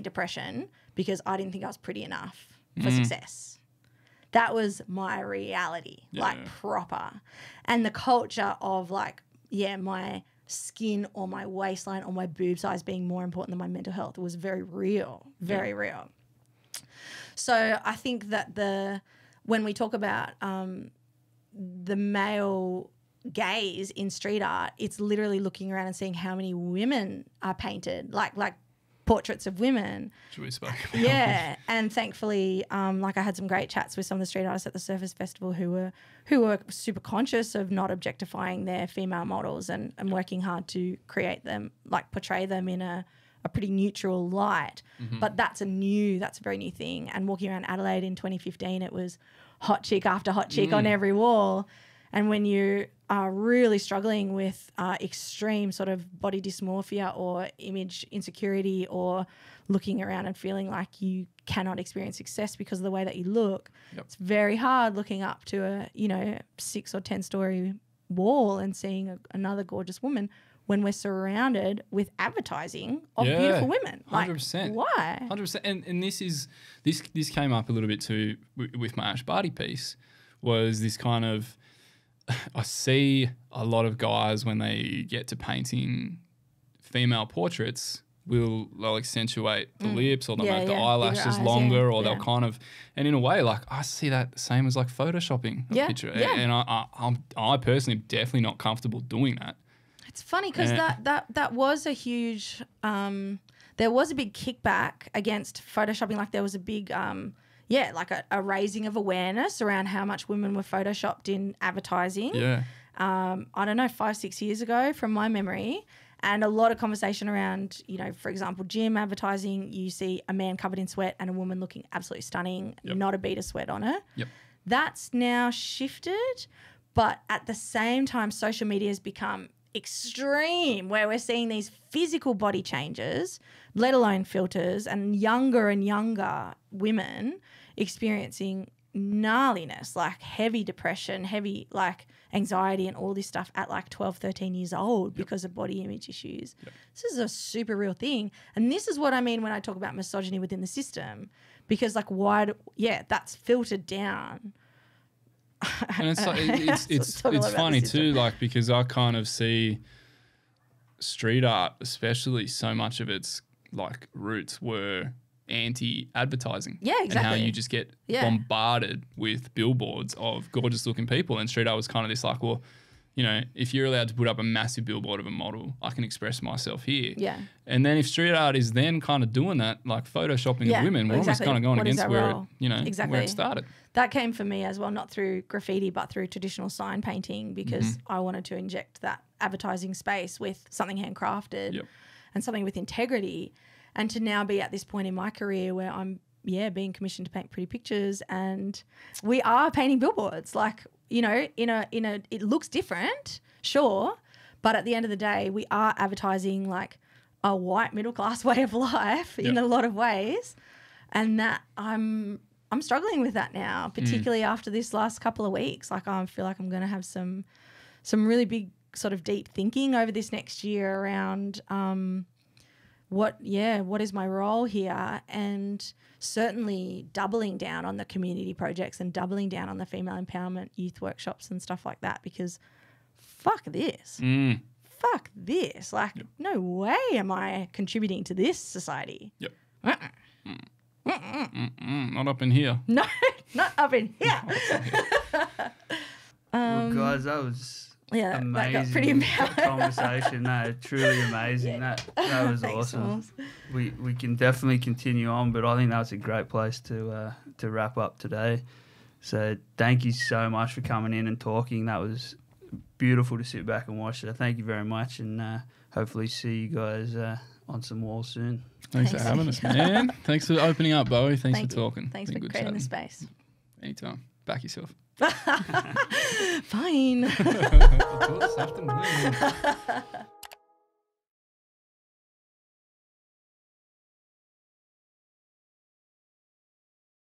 depression because I didn't think I was pretty enough for success. That was my reality, proper. And the culture of, like, my skin or my waistline or my boob size being more important than my mental health was very real, very real. So I think that when we talk about the male gaze in street art, it's literally looking around and seeing how many women are painted, like portraits of women. Should we spoke about? Yeah, and thankfully, like, I had some great chats with some of the street artists at the Surface Festival who were super conscious of not objectifying their female models and working hard to create them, like portray them in a pretty neutral light. But that's a very new thing. And walking around Adelaide in 2015, it was hot chick after hot chick on every wall. And when you are really struggling with extreme sort of body dysmorphia or image insecurity, or looking around and feeling like you cannot experience success because of the way that you look, it's very hard looking up to a 6 or 10 story wall and seeing another gorgeous woman when we're surrounded with advertising of beautiful women. 100%. Like, why? 100%. And this came up a little bit too with my Ash Barty piece, was this kind of I see a lot of guys when they get to painting female portraits they'll accentuate the lips, or they'll make the eyelashes longer, or they'll kind of, and in a way, like I see that the same as like photoshopping a picture, and I personally am definitely not comfortable doing that. It's funny because that was a huge, there was a big kickback against photoshopping. Like there was a big, like a raising of awareness around how much women were photoshopped in advertising. Yeah. I don't know, 5-6 years ago from my memory. And a lot of conversation around, you know, for example, gym advertising, you see a man covered in sweat and a woman looking absolutely stunning, not a bead of sweat on her. Yep. That's now shifted. But at the same time, social media has become extreme, where we're seeing these physical body changes, let alone filters, and younger women experiencing gnarliness, like heavy depression, heavy like anxiety and all this stuff at like 12, 13 years old because of body image issues. Yep. This is a super real thing. And this is what I mean when I talk about misogyny within the system, because like that's filtered down. And it's like, it's funny too, like, because I kind of see street art, especially, so much of its like roots were anti-advertising. Yeah, exactly. And how you just get bombarded with billboards of gorgeous looking people. And street art was kind of this like, well, you know, if you're allowed to put up a massive billboard of a model, I can express myself here. Yeah. And then if street art is then kind of doing that, like photoshopping of women, we're almost kind of going against where it, where it started. That came for me as well, not through graffiti, but through traditional sign painting, because I wanted to inject that advertising space with something handcrafted and something with integrity. And to now be at this point in my career where I'm, being commissioned to paint pretty pictures, and we are painting billboards. Like, you know, it looks different, sure, but at the end of the day, we are advertising like a white middle class way of life in a lot of ways, and that I'm struggling with that now, particularly after this last couple of weeks. Like, I feel like I'm going to have some really big sort of deep thinking over this next year around what is my role here, and certainly doubling down on the community projects and doubling down on the female empowerment youth workshops and stuff like that, because fuck this. Fuck this. Like, no way am I contributing to this society. Yep. Not up in here. No, not up in here. Well, guys, that was amazing. That got pretty empowering. Conversation. No, truly amazing. That was awesome. We can definitely continue on, but I think that was a great place to wrap up today. So thank you so much for coming in and talking. That was beautiful to sit back and watch. So thank you very much, and hopefully see you guys on some walls soon. Thanks for having us, man. Thanks for opening up, Bowie. Thanks for talking. Thanks for creating the space. Anytime. Back yourself. Fine. Of course, afternoon.